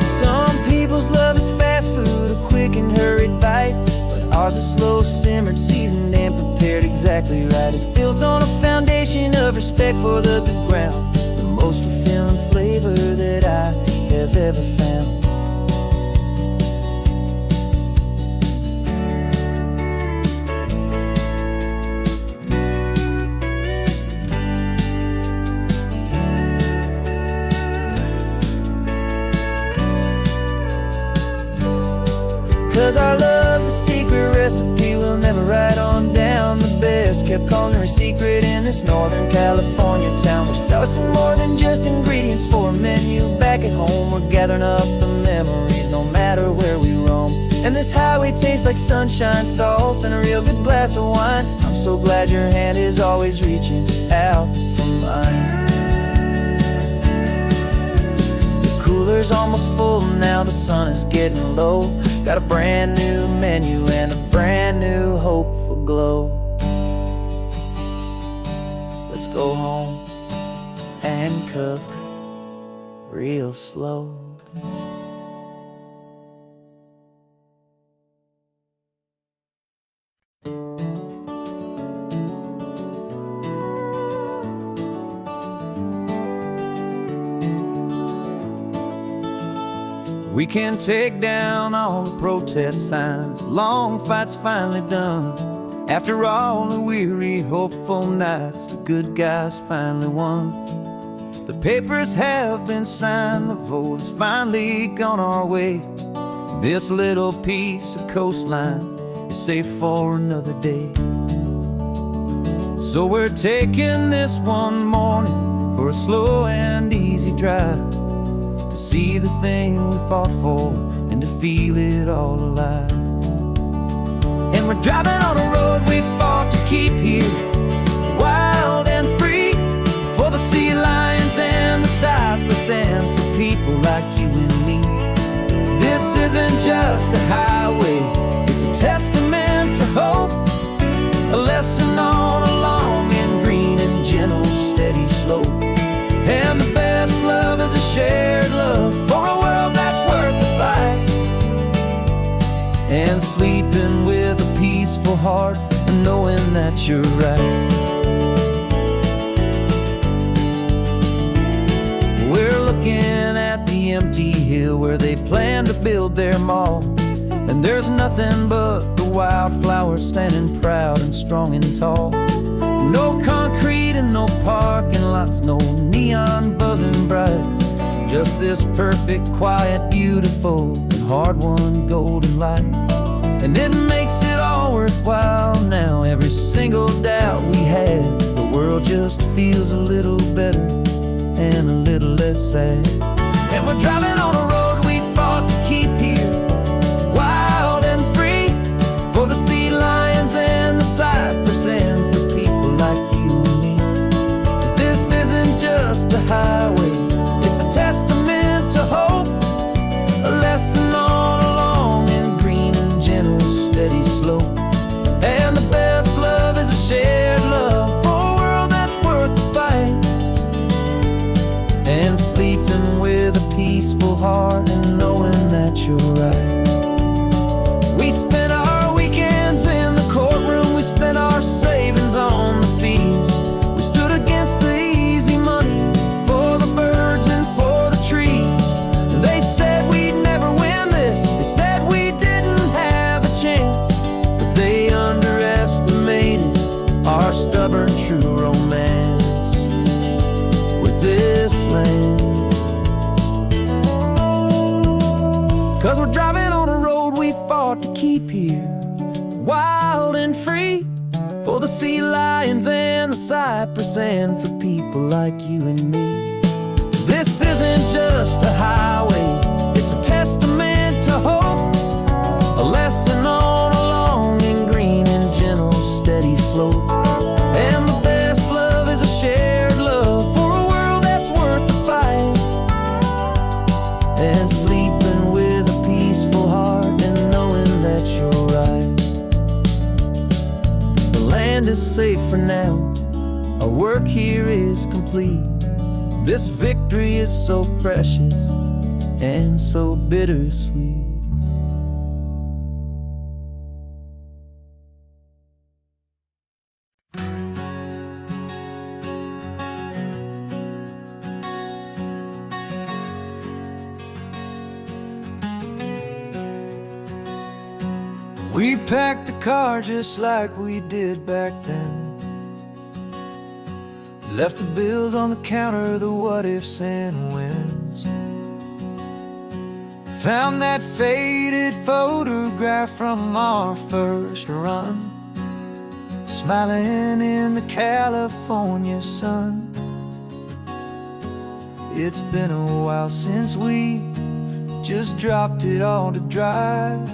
Some people's love is fast food, a quick and hurried bite. Ours is slow simmered, seasoned, and prepared exactly right. It's built on a foundation of respect for the good ground, the most fulfilling flavor that I have ever found. 'Cause our love's a secret recipe we'll never write on down. The best kept culinary secret in this Northern California town. We're sourcing more than just ingredients for a menu back at home. We're gathering up the memories no matter where we roam. And this highway tastes like sunshine, salt, and a real good glass of wine. I'm so glad your hand is always reaching out for mine. The cooler's almost full now, the sun is getting low. Got a brand new menu and a brand new hopeful glow. Let's go home and cook real slow. We can take down all the protest signs. Long fight's finally done. After all the weary, hopeful nights, the good guys finally won. The papers have been signed, the vote has finally gone our way. This little piece of coastline is safe for another day. So we're taking this one morning for a slow and easy drive, see the thing we fought for and to feel it all alive. And we're driving on a road we fought to keep here, wild and free, for the sea lions and the cypress and for people like you and me. This isn't just a highway, it's a testament to hope, a lesson on a long and green and gentle steady slope. And the best love is a shared love for a world that's worth the fight, and sleeping with a peaceful heart and knowing that you're right. We're looking at the empty hill where they plan to build their mall, and there's nothing but the wildflowers standing proud and strong and tall. No concrete and no parking lots, no neon buzzing bright, just this perfect, quiet, beautiful, and hard-won golden light. And it makes it all worthwhile now, every single doubt we had. The world just feels a little better and a little less sad. And we're driving on a road we fought to keep here, for the sea lions and the cypress, and for people like you and me. This isn't just a highway, it's a testament to hope, a lesson all along in green and gentle, steady slope. And the best love is a shared love for a world that's worth the fight, and sleeping with a peaceful heart and knowing that you're right. We spent our weekends in the courtroom, we spent our savings on the fees. We stood against the easy money for the birds and for the trees. And they said we'd never win this, they said we didn't have a chance, but they underestimated our stubborn true romance with this land. 'Cause we're driving on a road we fought to keep here, wild and free, for the sea lions and the cypress, and for people like you and me. This isn't just a highway, it's a testament to hope, a lesson all along in green and gentle, steady slope. And the best love is a shared love for a world that's worth the fight, and sleeping with a peaceful heart and knowing that you're right. The land is safe for now, our work here is complete. This victory is so precious and so bittersweet. We packed the car just like we did back then, left the bills on the counter, the what ifs and whens. Found that faded photograph from our first run, smiling in the California sun. It's been a while since we just dropped it all to drive.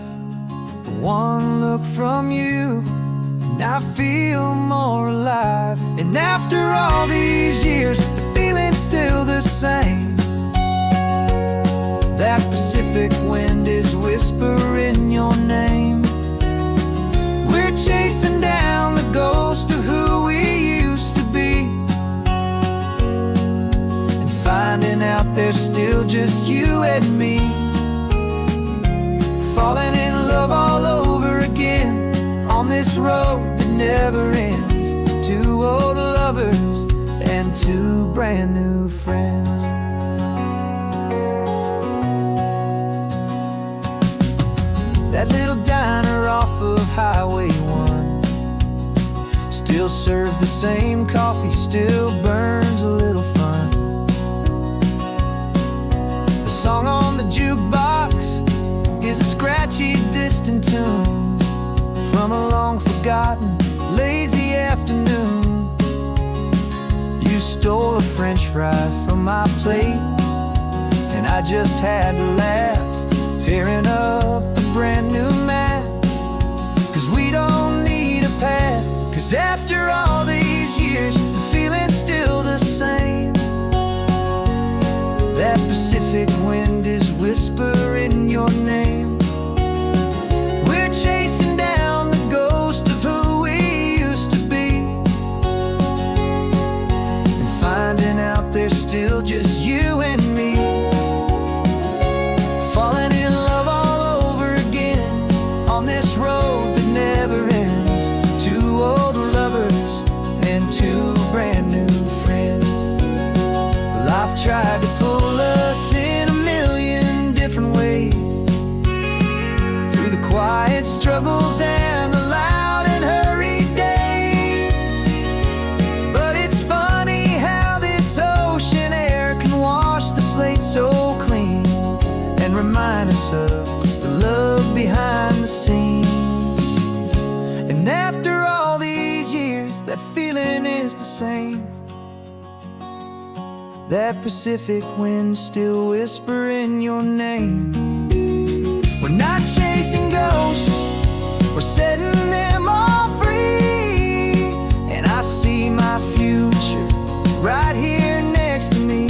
One look from you and I feel more alive. And after all these years, the feeling's still the same. That Pacific wind is whispering your name. We're chasing down the ghost of who we used to be, and finding out there's still just you and me, falling in love all over again on this road that never ends. Two old lovers and two brand new friends. That little diner off of Highway 1 still serves the same coffee, still burns a little fun. The song on the jukebox is a scratchy, distant tune from a long-forgotten, lazy afternoon. You stole a French fry from my plate, and I just had to laugh, tearing up the brand new map. 'Cause we don't need a path, 'cause after all these years, the feeling's still the same. That Pacific wind is whispering your name. We're chasing down the ghost of who we used to be, and finding out there's still just you and me, falling in love all over again on this road that never ends. Two old lovers and two brand new friends. Life tried to pull us in a million different ways, through the quiet struggles and the loud and hurried days. But it's funny how this ocean air can wash the slate so clean, and remind us of the love behind the scenes. And after all these years, that feeling is the same. That Pacific wind still whispering your name. We're not chasing ghosts, We're setting them all free, and I see my future right here next to me.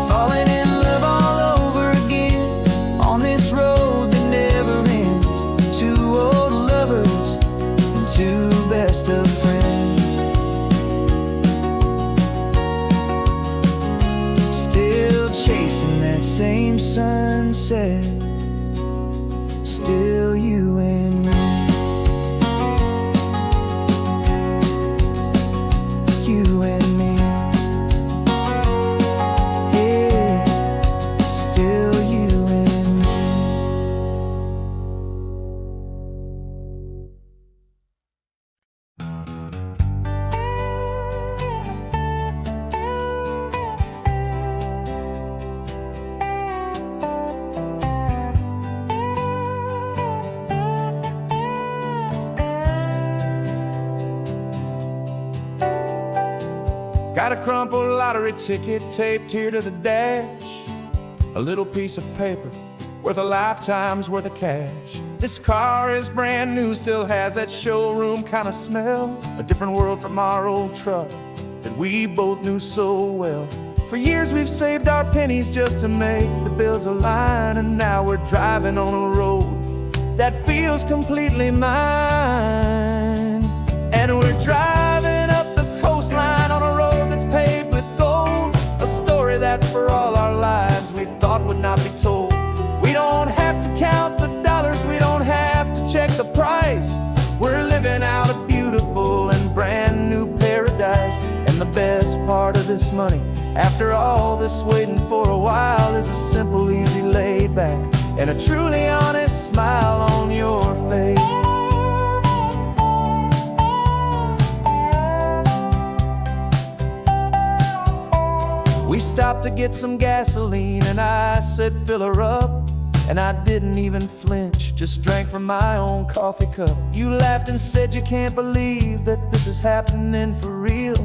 Falling in love all over again on this road that never ends. Two old lovers and two best of friends. Still chasing that same sunset, still you and me. You and me. Yeah, still you and me. Got a crumpled lottery ticket taped here to the dash, a little piece of paper worth a lifetime's worth of cash. This car is brand new, still has that showroom kind of smell, a different world from our old truck that we both knew so well. For years we've saved our pennies just to make the bills align, and now we're driving on a road that feels completely mine. And we're driving up the coastline on a road that's paved with gold, a story that for all our lives we thought would not be told. We don't have to count the dollars, we don't have to check the price. We're living out a beautiful and brand new paradise. And the best part of this money, after all this waiting for a while, is a simple, easy, laid back, and a truly honest smile on your face. We stopped to get some gasoline, and I said, fill her up. And I didn't even flinch, just drank from my own coffee cup. You laughed and said you can't believe that this is happening for real.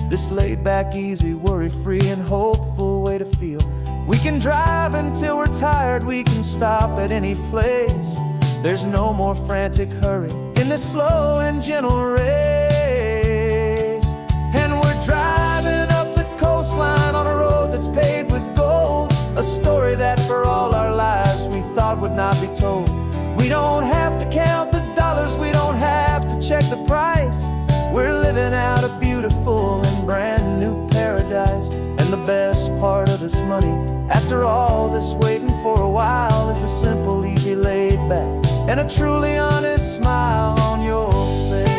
This laid back, easy, worry-free and hopeful way to feel. We can drive until we're tired, we can stop at any place. There's no more frantic hurry in this slow and gentle race. And we're driving up the coastline on a road that's paved with gold, a story that for all our lives we thought would not be told. We don't have to count the dollars, we don't have to check the price. We're living out a beautiful and brand new paradise. And the best part of this money, after all this waiting for a while, is the simple, easy, laid back, and a truly honest smile on your face.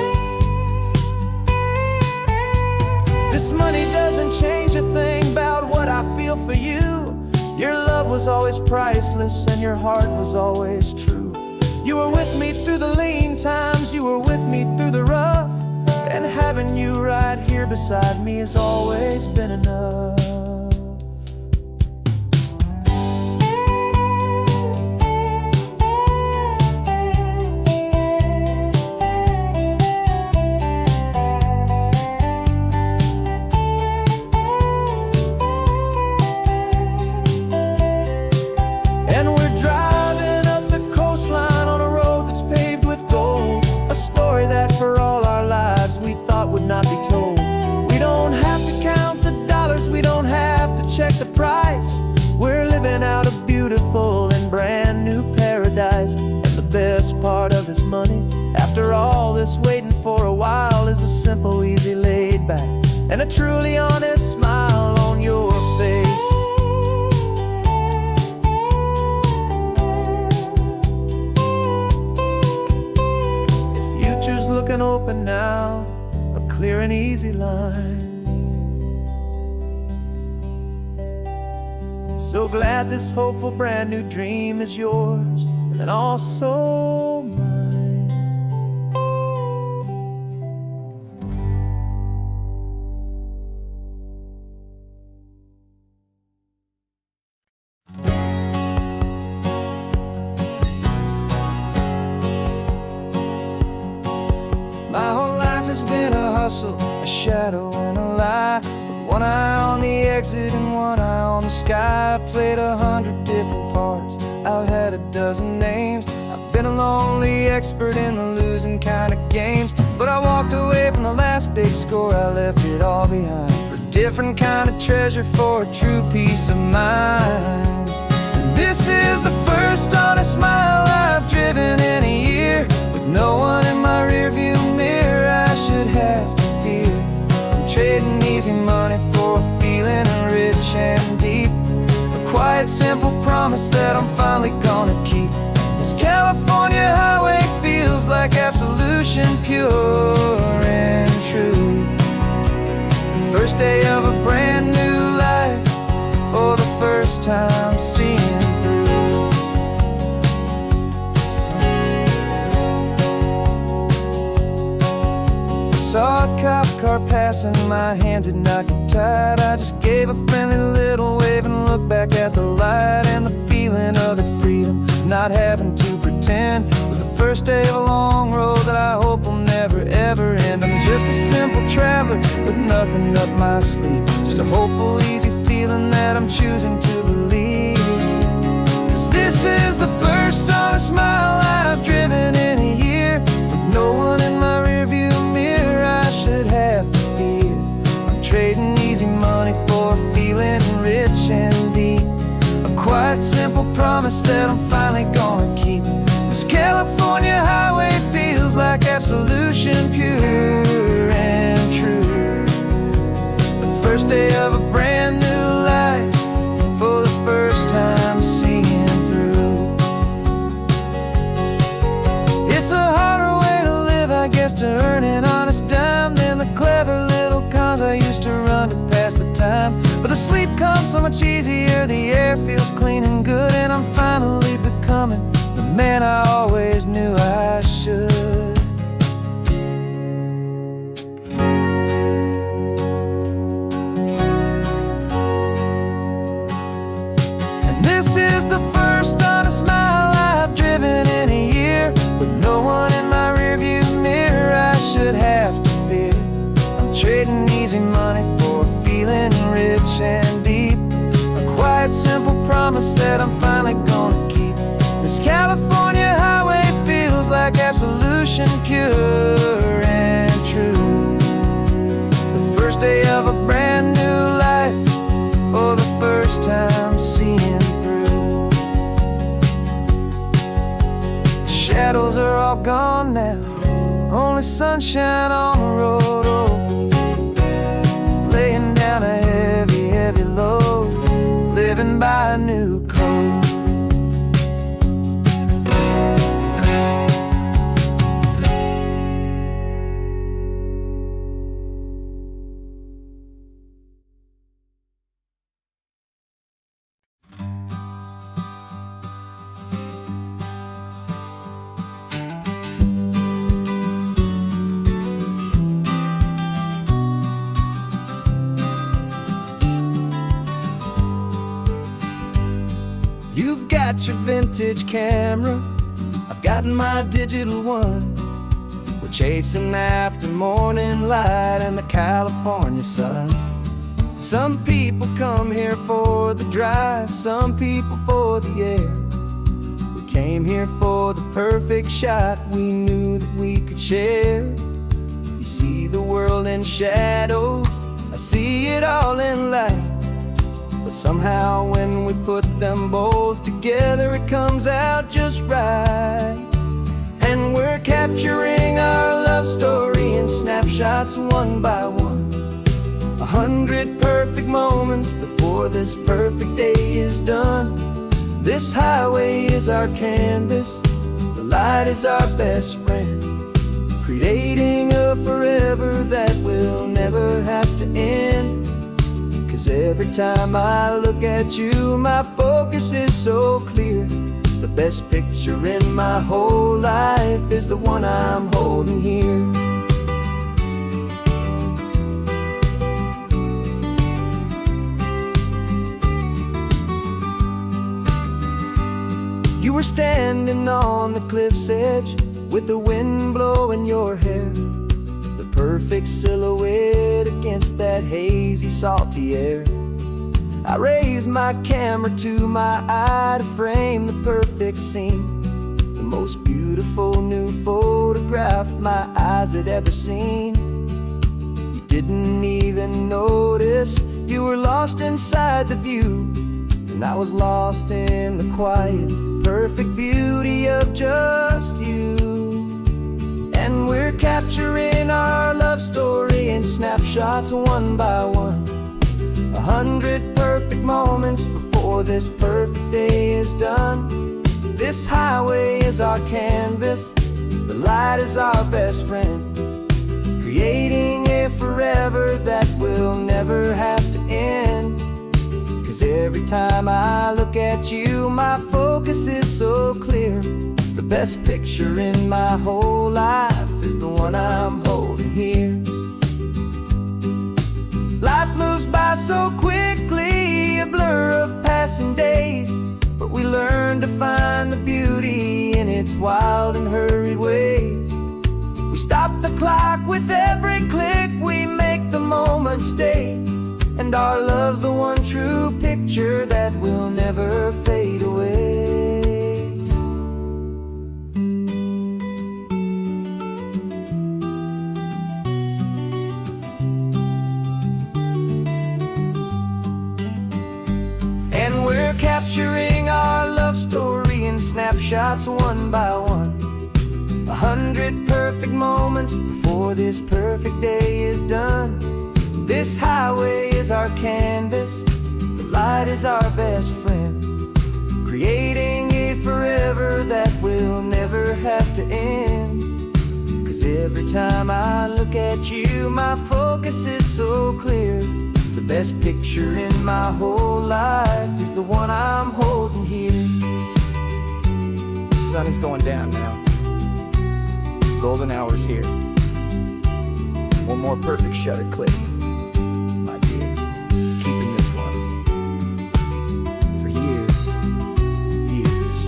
This money doesn't change a thing about what I feel for you. Your love was always priceless and your heart was always true. You were with me through the lean times, you were with me through the rough, and having you right here beside me has always been enough. And we're driving up the coastline on a road that's paved with gold, a story that for all our lives we thought would not be told. We don't have to count the dollars, we don't have to check the price. We're living out a beautiful and brand new paradise. And the best part of this money, after all this waiting for a while, is the simple, easy, laid back, and a truly honest smile on your face. The future's looking open now, a clear and easy line. So glad this hopeful brand new dream is yours and also mine. My whole life has been a hustle, a shadow and a lie. With one eye on the exit and one eye on the sky. I played 100 different parts, I've had a dozen names, I've been a lonely expert in the losing kind of games, but I walked away from the last big score. I left it all behind for a different kind of treasure, for a true peace of mind. And this is the first honest mile I've driven in a year, with no one in my rearview mirror I should have to fear. I'm trading easy money for a feeling rich and deep, a quiet, simple promise that I'm finally gonna keep. This California highway feels like absolution, pure and true. The first day of a brand new life, for the first time seeing through. I saw a cop car passing, my hands had not got tied. I just gave a friendly little wave and looked back at the light, and the feeling of the freedom, not having to pretend, was the first day of a long road that I hope will never ever end. I'm just a simple traveler with nothing up my sleeve, just a hopeful, easy feeling that I'm choosing to believe. 'Cause this is the first honest mile I've driven in a year, with no one in my rearview mirror I should have to fear. I'm trading easy money for a feeling rich and deep, a quiet, simple promise that I'm finally gonna keep. This California highway feels like absolution, pure and true. The first day of a brand new life, for the first time seeing through. It's a harder way to live, I guess, to earn an honest dime than the clever little cons I used to run to pass the time. But the sleep comes so much easier, the air feels clean and good, and I'm finally becoming the man I always knew I should. And this is the first honest mile I've driven in a year, with no one in my rearview mirror I should have to fear. I'm trading easy money for a feeling rich and deep, a quiet, simple promise that I'm finally gonna keep. This California highway feels like absolution, pure and true. The first day of a brand new life, for the first time seeing through. The shadows are all gone now, only sunshine on the road. Oh, laying down a heavy, heavy load, living by a new code. You've got your vintage camera, I've got my digital one. We're chasing after morning light and the California sun. Some people come here for the drive, some people for the air. We came here for the perfect shot we knew that we could share. You see the world in shadows, I see it all in light. But somehow when we put them both together, it comes out just right. And we're capturing our love story in snapshots one by one. 100 perfect moments before this perfect day is done. This highway is our canvas, the light is our best friend, creating a forever that will never have to end. 'Cause every time I look at you, my focus is so clear. The best picture in my whole life is the one I'm holding here. You were standing on the cliff's edge with the wind blowing your hair, the perfect silhouette against that hazy, salty air. I raised my camera to my eye to frame the perfect scene, the most beautiful new photograph my eyes had ever seen. You didn't even notice you were lost inside the view, and I was lost in the quiet, perfect beauty of just you. And we're capturing our love story in snapshots one by one, 100 perfect moments before this perfect day is done. This highway is our canvas, the light is our best friend, creating a forever that will never have to end. 'Cause every time I look at you, my focus is so clear. The best picture in my whole life is the one I'm holding here. Life moves by so quickly, a blur of passing days, but we learn to find the beauty in its wild and hurried ways. We stop the clock with every click, we make the moment stay, and our love's the one true picture that will never fade away. And we're capturing our love story in snapshots one by one, 100 perfect moments before this perfect day is done. This highway is our canvas, the light is our best friend, creating a forever that will never have to end. 'Cause every time I look at you, my focus is so clear. The best picture in my whole life is the one I'm holding here. The sun is going down now. Golden hour's here. One more perfect shutter click, my dear. Keeping this one for years, years.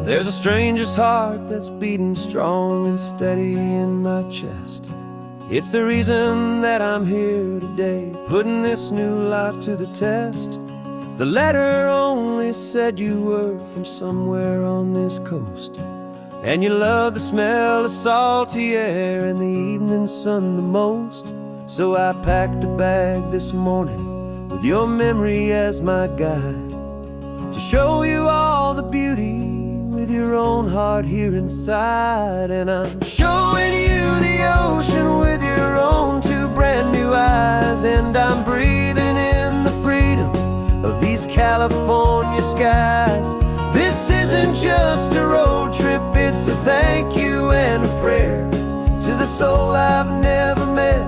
There's a stranger's heart that's beating strong and steady in my chest. It's the reason that I'm here today, putting this new life to the test. The letter only said you were from somewhere on this coast, and you love the smell of salty air and the evening sun the most. So I packed a bag this morning with your memory as my guide, to show you all the beauty with your own heart here inside. And I'm showing you the ocean with your own two brand new eyes, and I'm breathing in the freedom of these California skies. This isn't just a road trip, it's a thank you and a prayer to the soul I've never met,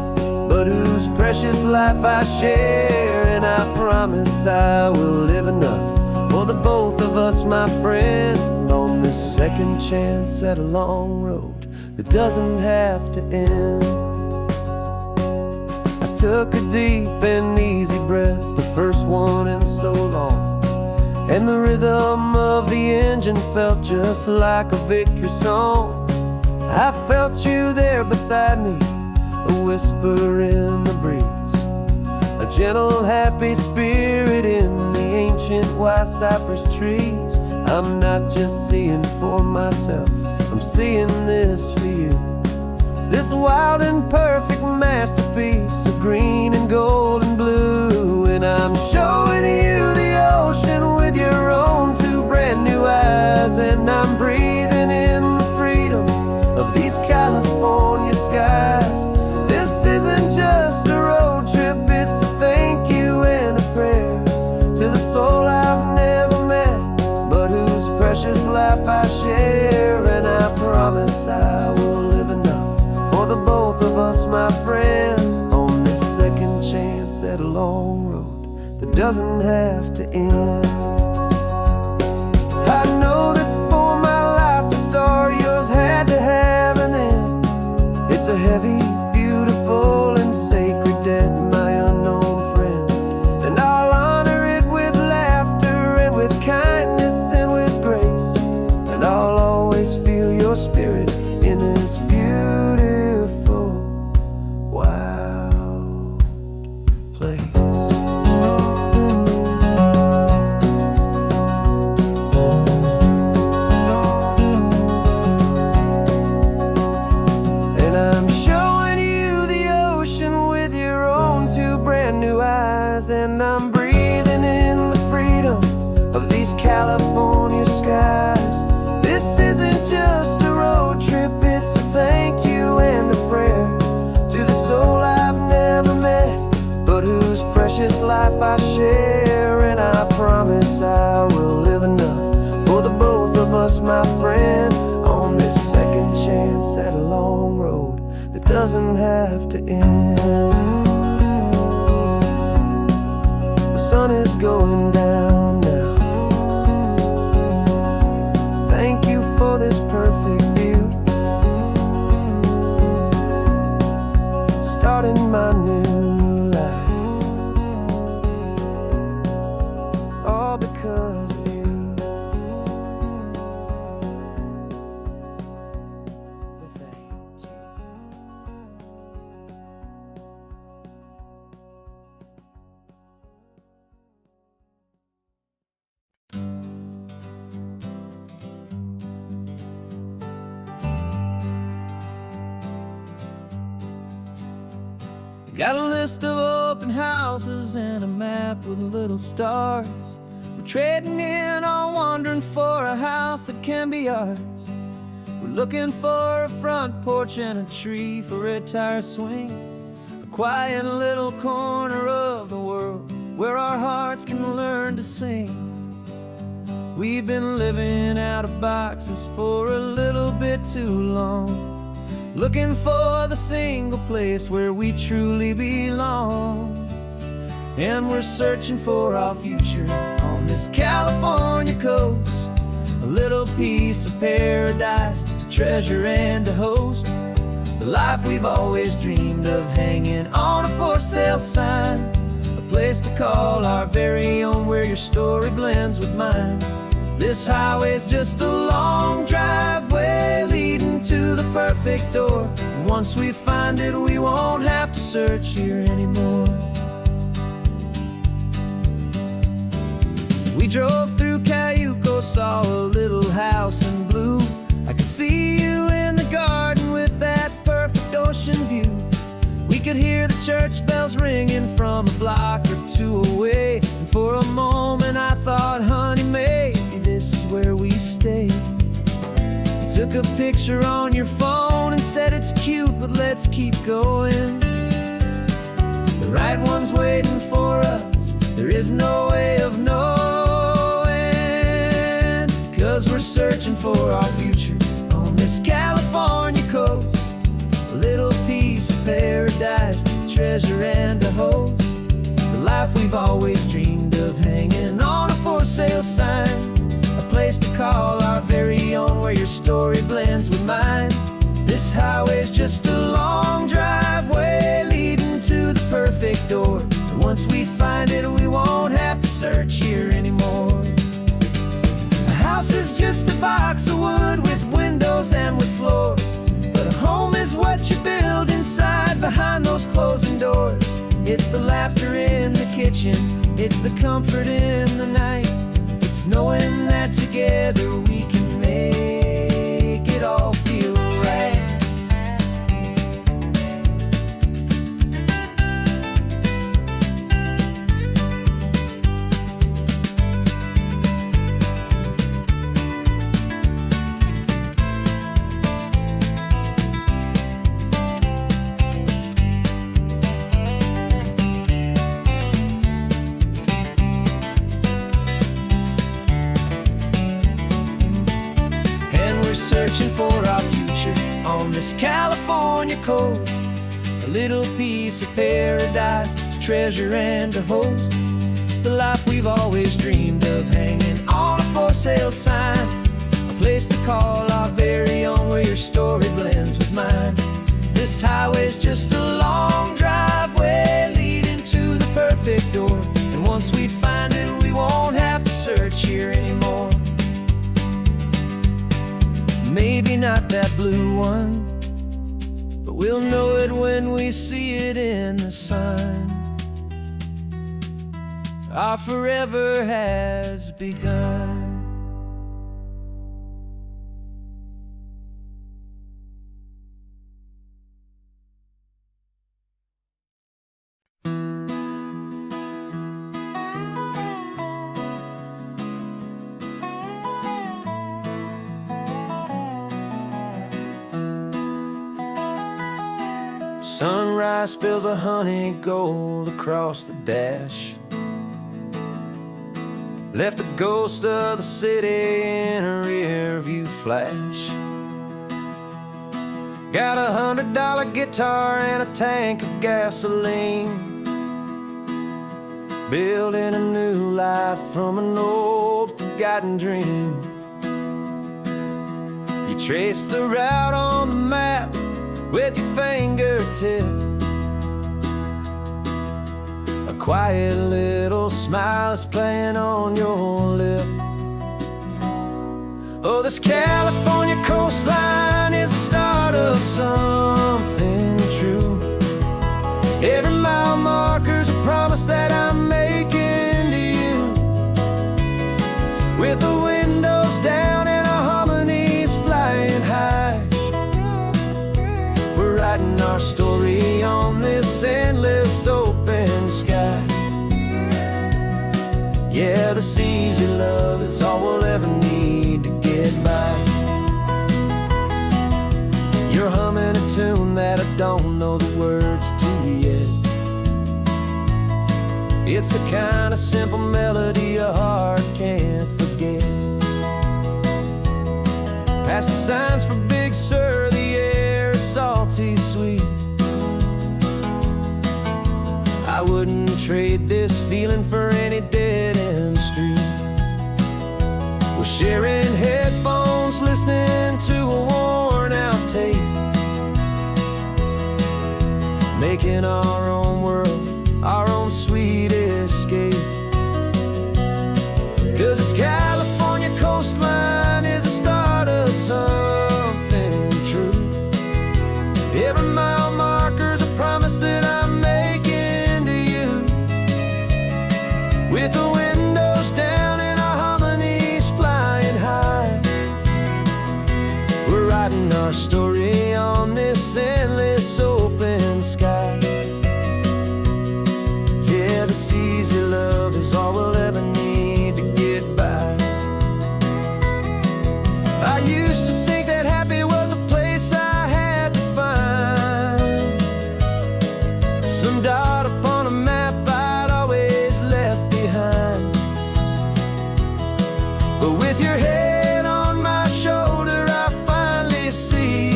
but whose precious life I share. And I promise I will live enough for the both of us, my friend, on this second chance at a long road that doesn't have to end. I took a deep and easy breath, the first one in so long, and the rhythm of the engine felt just like a victory song. I felt you there beside me, a whisper in the breeze, a gentle happy spirit in the ancient white cypress trees. I'm not just seeing for myself, I'm seeing this for you. This wild and perfect masterpiece of green and gold and blue. And I'm showing you the ocean with your own two brand new eyes, and I'm breathing in the freedom of these California skies. This isn't just a road trip, it's a thank you and a prayer to the soul I've never met, but whose precious life I share. And I promise I will live enough for the both of us, my friend, on this second chance at a long road that doesn't have to end. I know that for my life to start, yours had to have an end. It's a heavy, beautiful, and sacred debt, my unknown friend, and I'll honor it with laughter California skies. This isn't just a road trip, it's a thank you and a prayer to the soul I've never met, but whose precious life I share. And I promise I will live enough for the both of us, my friend, on this second chance at a long road that doesn't have to end. The sun is going down now. Thank you for this perfect view, starting my new life, all because of you. Thank you. Got a list of open houses and a map with little stars. We're trading in or wandering for a house that can be ours. We're looking for a front porch and a tree for a tire swing, a quiet little corner of the world where our hearts can learn to sing. We've been living out of boxes for a little bit too long, looking for the single place where we truly belong. And we're searching for our future on this California coast, a little piece of paradise to treasure and to host, the life we've always dreamed of hanging on a for sale sign, a place to call our very own where your story blends with mine. This highway's just a long driveway leading to the perfect door, and once we find it we won't have to search here anymore. We drove through Cayuco, saw a little house in blue. I could see you in the garden with that perfect ocean view. We could hear the church bells ringing from a block or two away, and for a moment I thought, honey, maybe this is where we stay. You took a picture on your phone and said it's cute, but let's keep going. The right one's waiting for us, there is no way of knowing, 'cause we're searching for our future on this California coast, a little piece of paradise to treasure and to host, the life we've always dreamed of hanging on a for sale sign, a place to call our very own where your story blends with mine. This highway's just a long driveway leading to the perfect door, and once we find it we won't have to search here anymore. A house is just a box of wood with windows and with floors, but a home is what you build inside behind those closing doors. It's the laughter in the kitchen, it's the comfort in the night, it's knowing that together we can make it all feel right. Searching for our future on this California coast, a little piece of paradise to treasure and to host, the life we've always dreamed of hanging on a for sale sign, a place to call our very own where your story blends with mine. This highway's just a long driveway leading to the perfect door, and once we find it we won't have to search here anymore. Maybe not that blue one, but we'll know it when we see it in the sun. Our forever has begun. Sunrise spills a honey gold across the dash. Left the ghost of the city in a rear view flash. Got a $100 guitar and a tank of gasoline, building a new life from an old forgotten dream. You trace the route on the map with your fingertip, a quiet little smile is playing on your lip. Oh, this California coastline is the start of something true. Every mile marker's a promise that I'm making to you. With the windows down and our harmonies flying high, we're writing our story on this endless open sky. Yeah, this easy love is all we'll ever need to get by. You're humming a tune that I don't know the words to yet. It's the kind of simple melody a heart can't forget. Past the signs for Big Sur, the air is salty sweet. I wouldn't trade this feeling for any dead-end street. We're sharing headphones, listening to a worn-out tape, making our own world, our own sweet escape. 'Cause this California coastline is the start of something true. Every mile marker's a promise that I'm making to you. With the windows down and our harmonies flying high, we're writing our story on this endless open sky. Yeah, this easy love is all we'll ever need to get by. I used to think that happy was a place I had to find, some dot upon a map I'd always left behind. But with your head on my shoulder, I finally see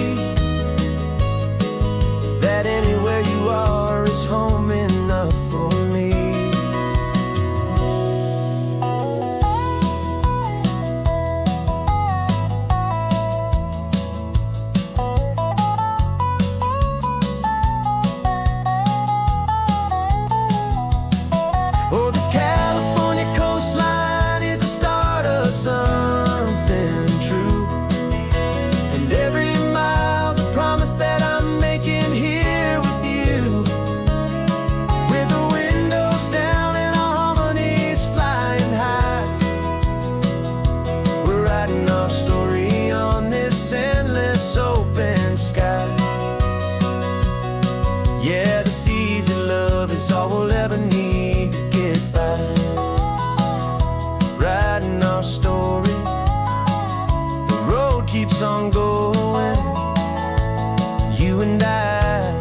that anywhere you are is home enough for me. Oh, this California coastline is the start of something true. And every mile's a promise that I'm making here with you. With the windows down and our harmonies flying high, we're writing our story on this endless open sky. Yeah, this easy love is all we'll ever need to get by. Writing our story, the road keeps on going, you and I.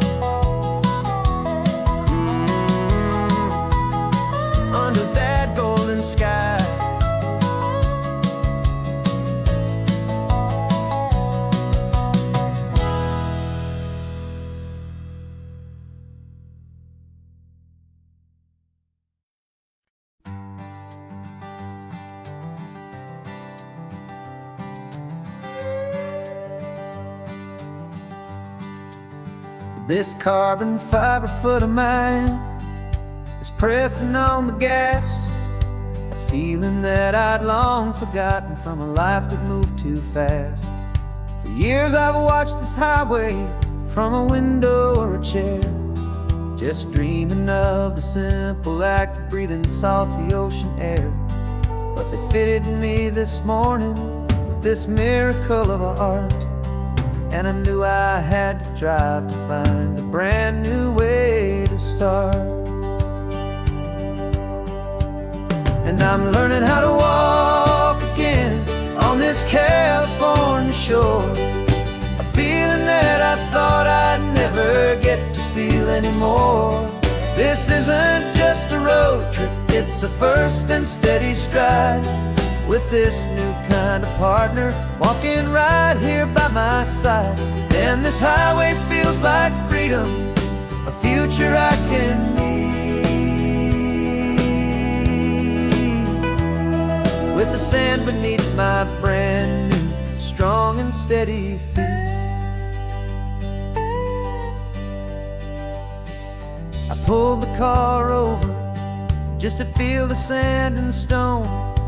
Under that golden sky. This carbon fiber foot of mine is pressing on the gas, a feeling that I'd long forgotten from a life that moved too fast. For years I've watched this highway from a window or a chair, just dreaming of the simple act of breathing salty ocean air. But they fitted me this morning with this miracle of art, and I knew I had to drive to find a brand new way to start. And I'm learning how to walk again on this California shore, a feeling that I thought I'd never get to feel anymore. This isn't just a road trip, it's a first and steady stride. With this new kind of partner walking right here by my side. And this highway feels like freedom, a future I can need. With the sand beneath my brand new, strong and steady feet. I pulled the car over just to feel the sand and stone,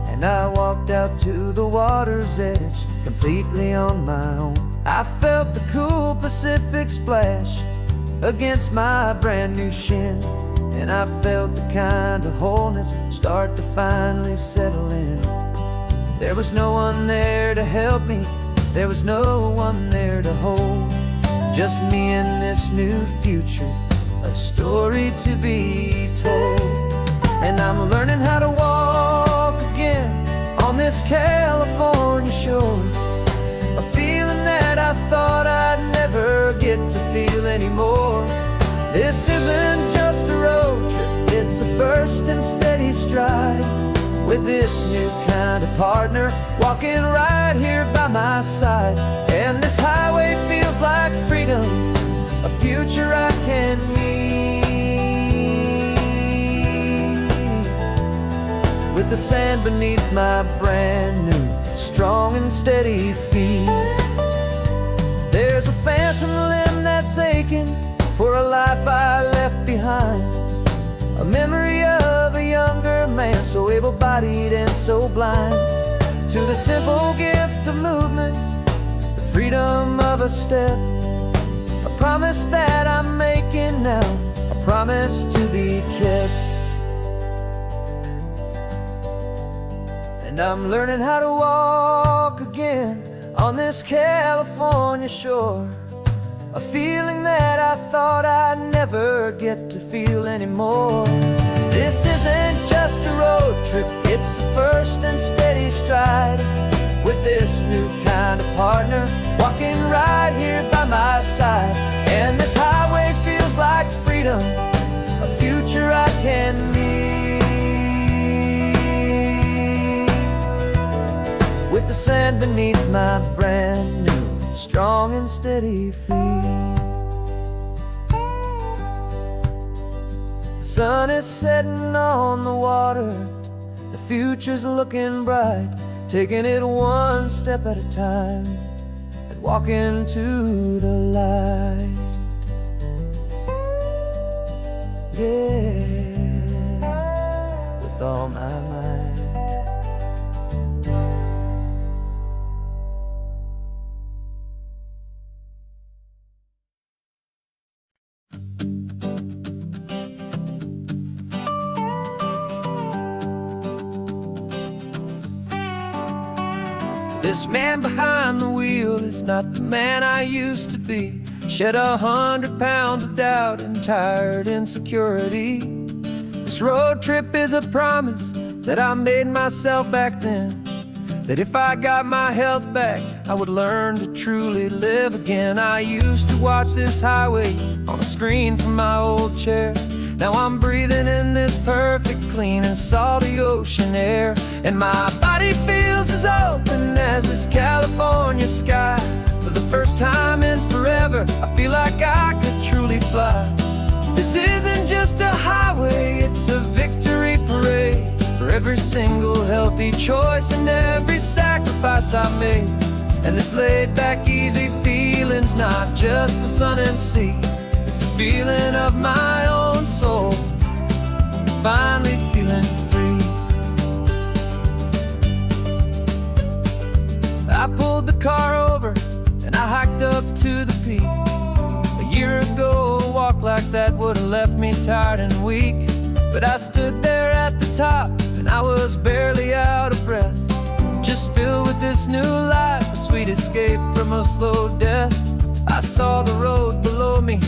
and I walked out to the water's edge, completely on my own. I felt the cool Pacific splash against my brand new shin, and I felt the kind of wholeness start to finally settle in. There was no one there to help me, there was no one there to hold. Just me and this new future, a story to be told. And I'm learning how to walk again on this California shore, a feeling that I thought I'd never get to feel anymore. This isn't just a road trip, it's a first and steady stride. With this new kind of partner walking right here by my side. And this highway feels like freedom, a future I can need. With the sand beneath my brand new, strong and steady feet. There's a phantom limb that's aching for a life I left behind, a memory of a younger man, so able-bodied and so blind. To the simple gift of movement, the freedom of a step, a promise that I'm making now, a promise to be kept. And I'm learning how to walk again on this California shore, a feeling that I thought I'd never get to feel anymore. This isn't just a road trip, it's a first and steady stride. With this new kind of partner walking right here by my side. And this highway feels like freedom, a future I can need. With the sand beneath my brand new, strong and steady feet. The sun is setting on the water, the future's looking bright, taking it one step at a time and walking to the light. Yeah, with all my might. This man behind the wheel is not the man I used to be. Shed 100 pounds of doubt and tired insecurity. This road trip is a promise that I made myself back then, that if I got my health back, I would learn to truly live again. I used to watch this highway on a screen from my old chair. Now I'm breathing in this perfect, clean and salty ocean air. And my body feels as open as this California sky. For the first time in forever, I feel like I could truly fly. This isn't just a highway, it's a victory parade for every single healthy choice and every sacrifice I made. And this laid back, easy feeling's not just the sun and sea, it's the feeling of my own soul, finally feeling free. I pulled the car over and I hiked up to the peak. A year ago, a walk like that would have left me tired and weak. But I stood there at the top and I was barely out of breath, just filled with this new life, a sweet escape from a slow death. I saw the road below me,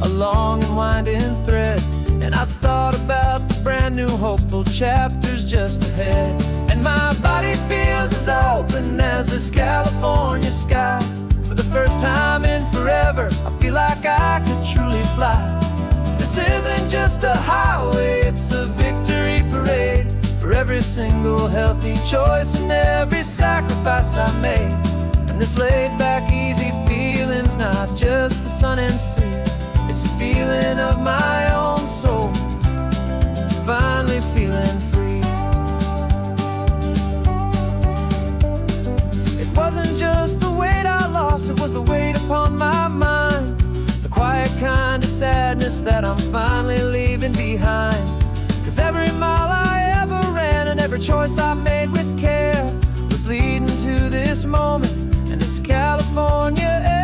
a long and winding thread, and I thought about the brand new hopeful chapters just ahead. And my body feels as open as this California sky. For the first time in forever, I feel like I could truly fly. This isn't just a highway, it's a victory parade for every single healthy choice and every sacrifice I made. And this laid back, easy feeling's not just the sun and sea, it's a feeling of my own soul, finally feeling free. It wasn't just the weight I lost, it was the weight upon my mind, the quiet kind of sadness that I'm finally leaving behind. 'Cause every mile I ever ran and every choice I made with care was leading to this moment and this California air.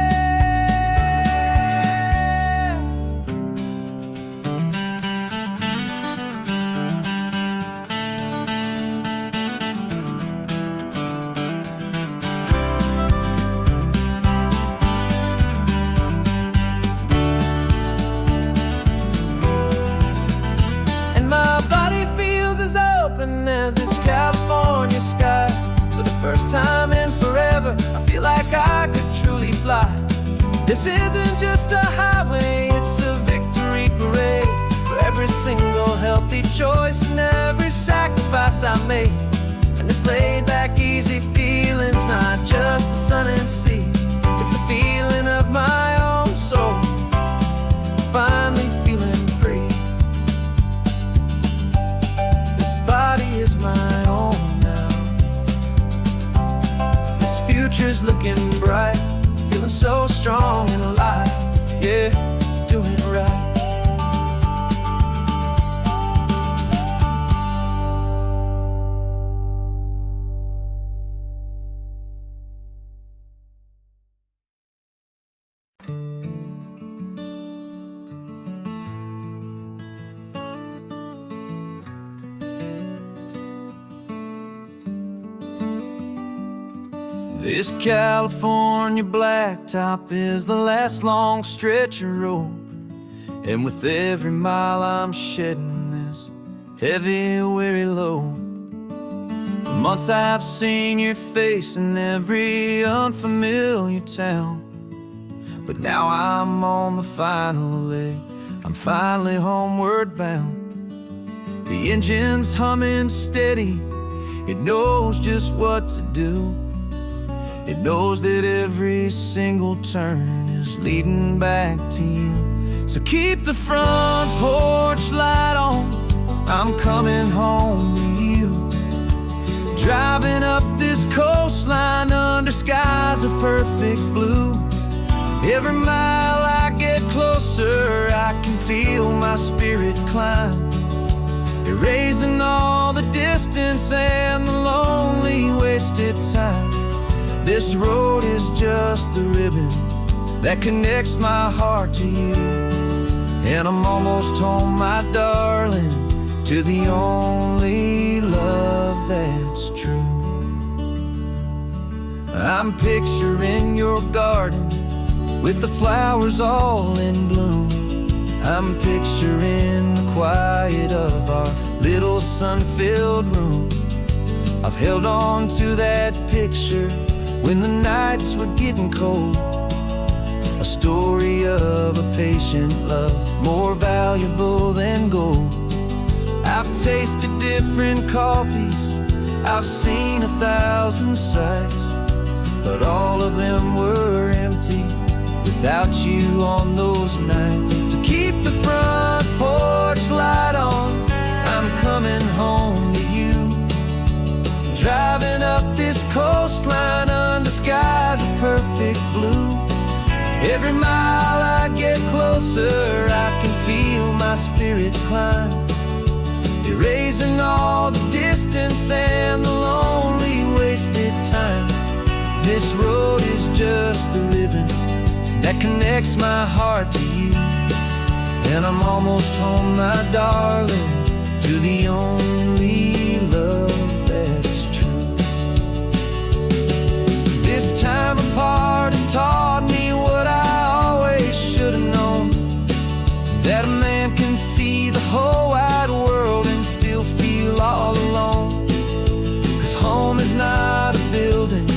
As this California sky, for the first time in forever, I feel like I could truly fly. This isn't just a highway, it's a victory parade for every single healthy choice and every sacrifice I made. And this laid back, easy feeling's not just the sun and sea, it's a feeling of my own soul, finally feeling free. Body is my own now. This future's looking bright, feeling so strong and alive. Yeah, doing it right. This California blacktop is the last long stretch of road, and with every mile I'm shedding this heavy, weary load. For months I've seen your face in every unfamiliar town, but now I'm on the final leg, I'm finally homeward bound. The engine's humming steady, it knows just what to do. It knows that every single turn is leading back to you. So keep the front porch light on, I'm coming home to you. Driving up this coastline under skies of perfect blue. Every mile I get closer, I can feel my spirit climb, erasing all the distance and the lonely wasted time. This road is just the ribbon that connects my heart to you, and I'm almost home, my darling, to the only love that's true. I'm picturing your garden with the flowers all in bloom. I'm picturing the quiet of our little sun-filled room. I've held on to that picture when the nights were getting cold, a story of a patient love, more valuable than gold. I've tasted different coffees, I've seen 1,000 sights, but all of them were empty without you on those nights. So keep the front porch light on, I'm coming home to you. Driving up this coastline under skies of perfect blue. Every mile I get closer, I can feel my spirit climb, erasing all the distance and the lonely wasted time. This road is just the ribbon that connects my heart to you, and I'm almost home, my darling, to the only love that's true. This time apart has taught me what I always should have known, that a man can see the whole wide world and still feel all alone. 'Cause home is not a building,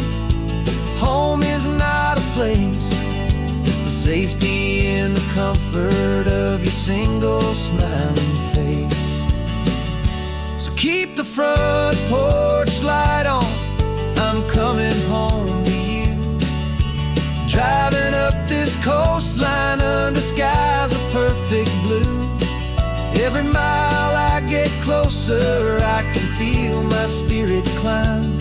home is not a place, it's the safety and the comfort of your single smiling face. So keep the front porch light on, I'm coming home to you. Driving up this coastline under skies of perfect blue. Every mile I get closer, I can feel my spirit climb,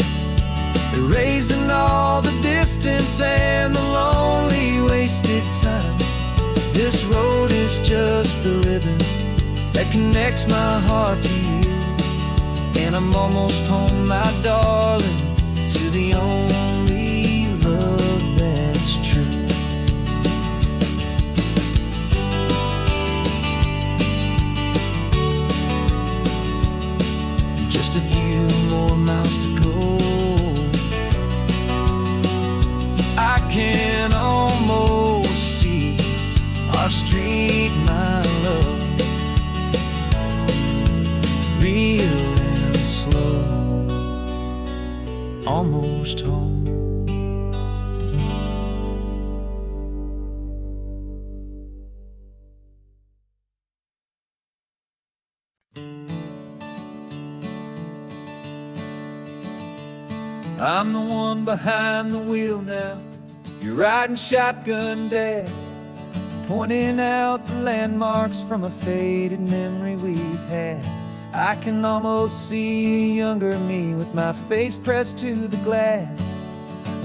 erasing all the distance and the lonely wasted time. This road is just the ribbon that connects my heart to you, and I'm almost home, my darling, to the only love that's true. Just a few more miles to go, I can almost see our street, my love, real and slow, almost home. I'm the one behind the wheel now, you're riding shotgun, Dad, pointing out the landmarks from a faded memory we've had. I can almost see a younger me with my face pressed to the glass,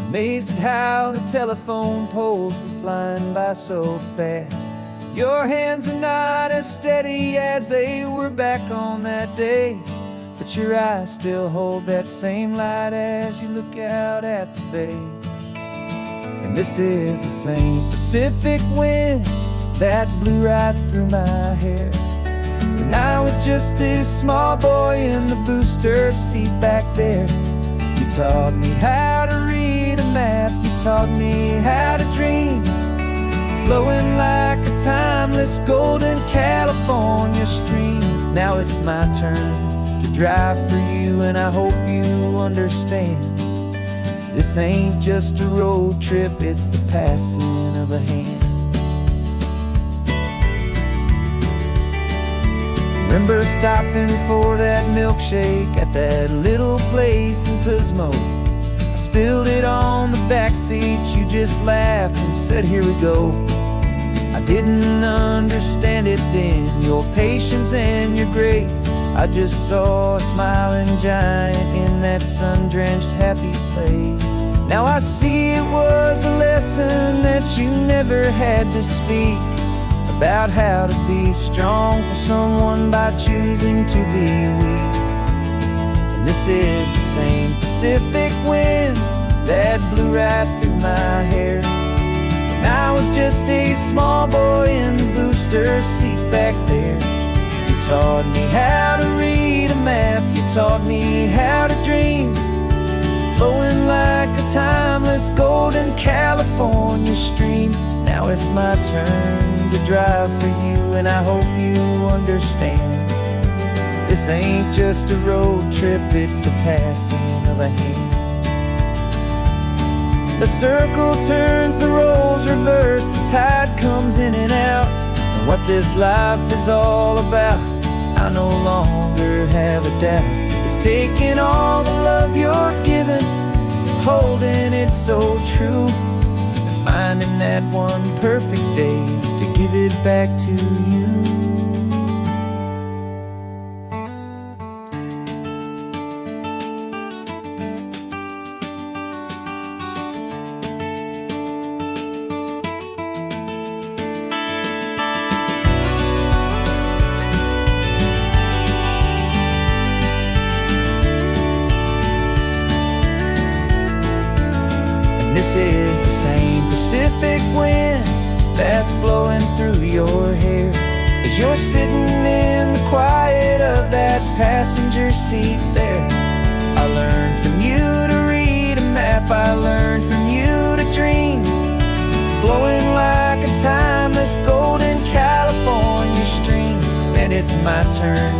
amazed at how the telephone poles were flying by so fast. Your hands are not as steady as they were back on that day, but your eyes still hold that same light as you look out at the bay. And this is the same Pacific wind that blew right through my hair when I was just a small boy in the booster seat back there. You taught me how to read a map, you taught me how to dream, flowing like a timeless golden California stream. Now it's my turn to drive for you, and I hope you understand. This ain't just a road trip, it's the passing of a hand. Remember stopping for that milkshake at that little place in Pismo? I spilled it on the back seat, you just laughed and said, here we go. I didn't understand it then, your patience and your grace. I just saw a smiling giant in that sun-drenched happy place. Now I see it was a lesson that you never had to speak, about how to be strong for someone by choosing to be weak. And this is the same Pacific wind that blew right through my hair when I was just a small boy in the booster seat back there. You taught me how to read a map, you taught me how to dream, flowing like a timeless golden California stream. Now it's my turn to drive for you, and I hope you understand. This ain't just a road trip, it's the passing of a hand. The circle turns, the roles reverse, the tide comes in and out. And what this life is all about, I no longer have a doubt. It's taking all the love you're giving, holding it so true, and finding that one perfect day to give it back to you. This is the same Pacific wind that's blowing through your hair as you're sitting in the quiet of that passenger seat there. I learned from you to read a map, I learned from you to dream, flowing like a timeless golden California stream. And it's my turn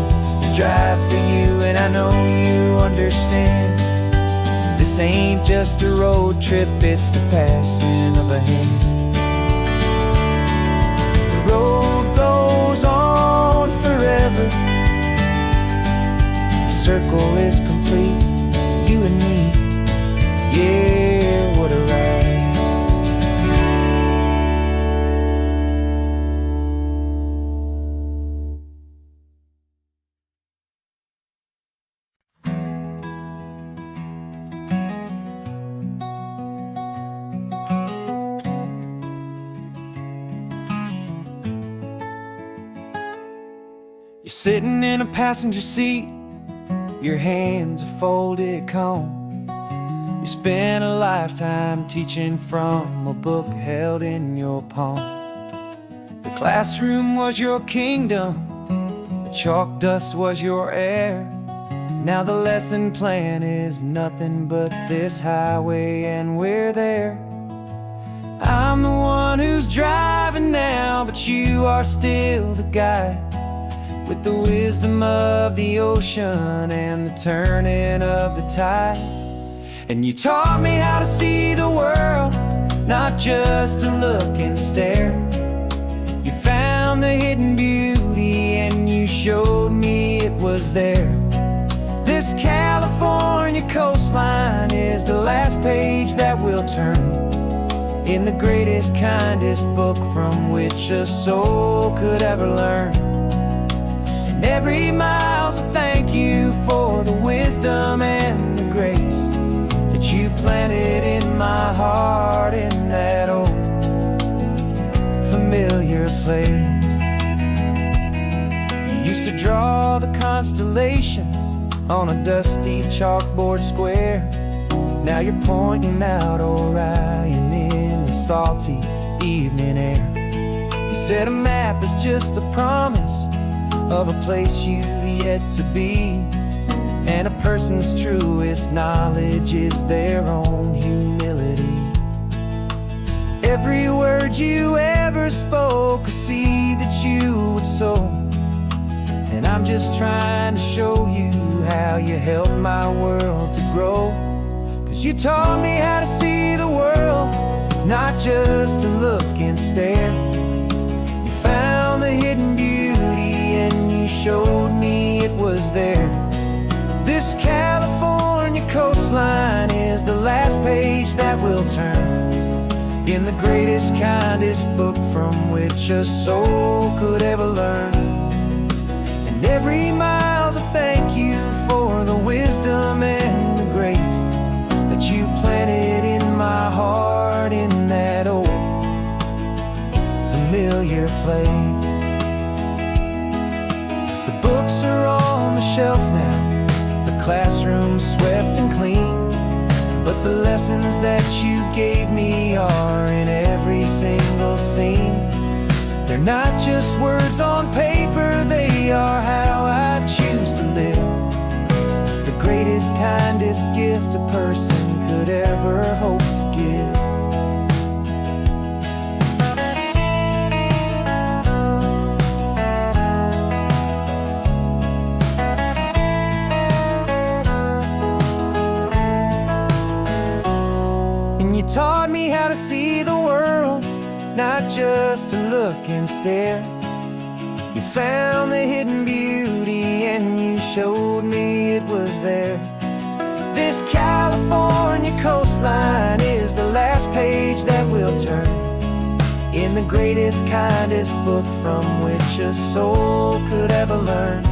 to drive for you, and I know you understand. This ain't just a road trip, it's the passing of a hand. The road goes on forever. The circle is complete, you and me. Yeah, what a ride. You're sitting in a passenger seat, your hands are folded calm. You spent a lifetime teaching from a book held in your palm. The classroom was your kingdom, the chalk dust was your air. Now the lesson plan is nothing but this highway, and we're there. I'm the one who's driving now, but you are still the guide, with the wisdom of the ocean and the turning of the tide. And you taught me how to see the world, not just to look and stare. You found the hidden beauty and you showed me it was there. This California coastline is the last page that we'll turn in the greatest, kindest book from which a soul could ever learn. And every mile's a thank you for the wisdom and the grace that you planted in my heart in that old familiar place. You used to draw the constellations on a dusty chalkboard square. Now you're pointing out Orion in the salty evening air. You said a map is just a promise of a place you've yet to be, and a person's truest knowledge is their own humility. Every word you ever spoke, a seed that you would sow, and I'm just trying to show you how you helped my world to grow. 'Cause you taught me how to see the world, not just to look and stare. You found the hidden beauty and you showed me it was there. This California coastline is the last page that we'll turn in the greatest, kindest book from which a soul could ever learn. And every mile's a thank you for the wisdom and the grace that you planted in my heart in that old familiar place. The books are on the shelf now, the classroom swept and clean, but the lessons that you gave me are in every single scene. They're not just words on paper, they are how I choose to live. The greatest, kindest gift a person could ever hope to give. And you taught me how to see the world, not just to look and stare. You found the hidden beauty and you showed me it was there. This California coastline is the last page that we'll turn in the greatest, kindest book from which a soul could ever learn.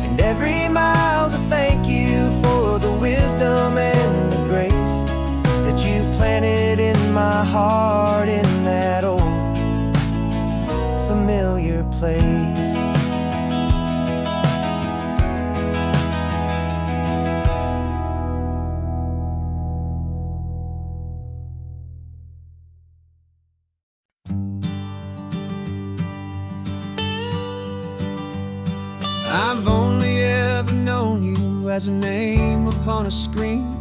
And every mile's a thank you for the wisdom and the grace that you planted in my heart in that old familiar place. I've only ever known you as a name upon a screen,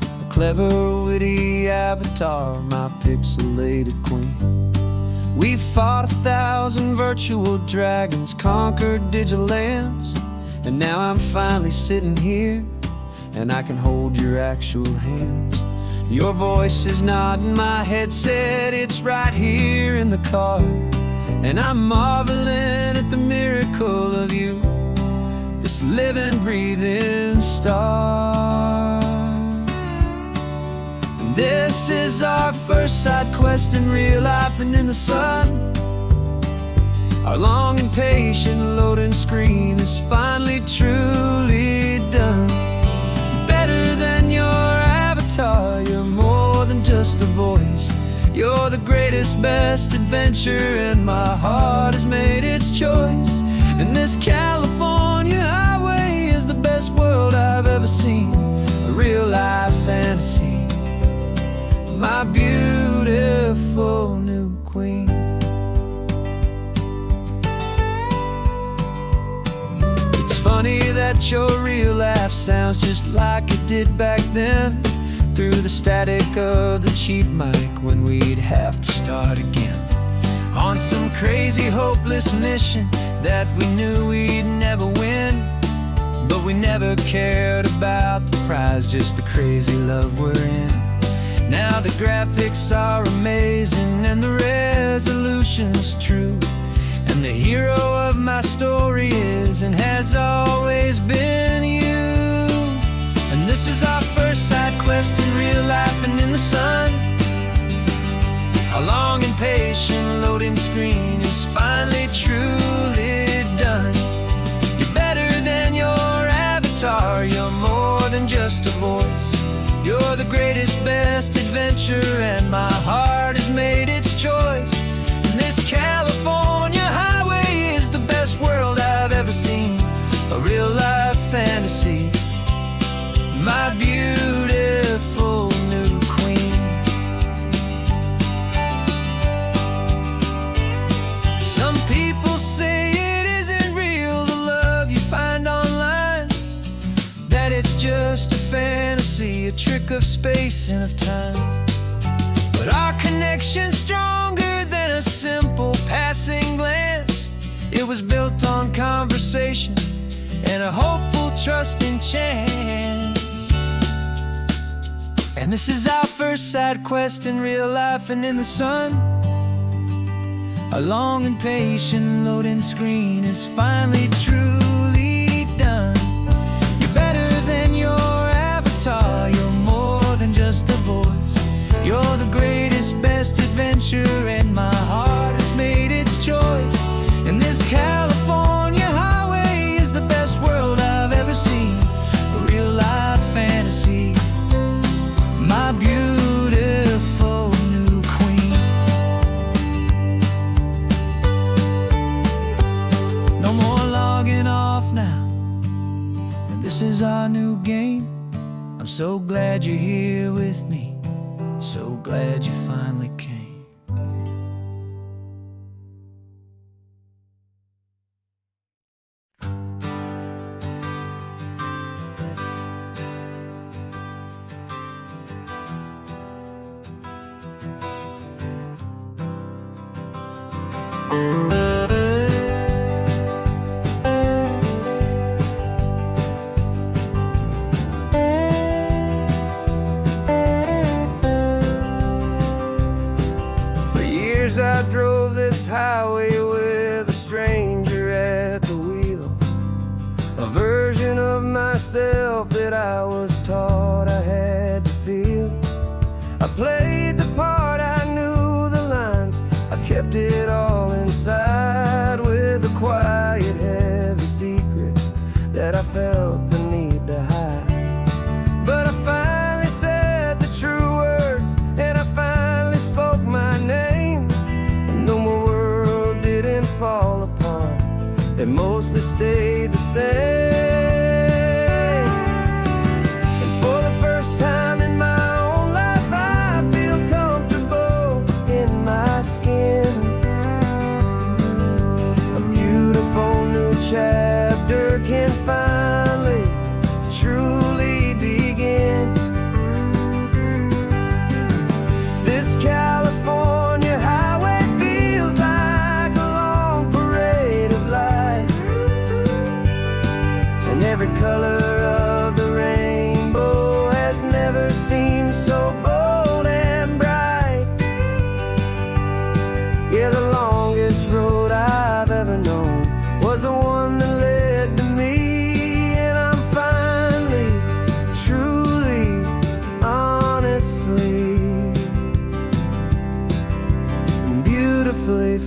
a clever, witty avatar, my pixelated queen. We've fought 1,000 virtual dragons, conquered digital lands, and now I'm finally sitting here, and I can hold your actual hands. Your voice is not in my headset, it's right here in the car, and I'm marveling at the miracle of you, this living, breathing star. And this is our first side quest in real life and in the sun. Our long and patient loading screen is finally truly done. Better than your avatar, you're more than just a voice. You're the greatest, best adventure, and my heart has made its choice. And this California highway is the best world I've ever seen, a real life fantasy, my beautiful new queen. It's funny that your real life sounds just like it did back then, through the static of the cheap mic when we'd have to start again, on some crazy hopeless mission that we knew we'd never win. But we never cared about the prize, just the crazy love we're in. Now the graphics are amazing and the resolution's true, and the hero of my story is and has always been you. And this is our first side quest in real life and in the sun. Our long and patient loading screen is finally truly done. You're better than your avatar, you're more than just a voice. You're the greatest, best adventure, and my heart has made its choice. And this California highway is the best world I've ever seen, a real life fantasy, my beautiful new queen. Some people say it isn't real, the love you find online, that it's just a fantasy, a trick of space and of time. But our connection's stronger than a simple passing glance. It was built on conversation and a hopeful, trusting chance. And this is our first side quest in real life and in the sun. Our long and patient loading screen is finally truly done. You're better than your avatar, you're more than just a voice. You're the greatest, best adventure, and my heart has made its choice. And this California highway is the best world I've ever seen, a real life fantasy, my beautiful new queen. No more logging off now, and this is our new game. I'm so glad you're here with me, so glad you finally came. For years I drove this highway with a stranger at the wheel, a version of myself that I was taught I had to feel. I played the part, I knew the lines, I kept it all inside.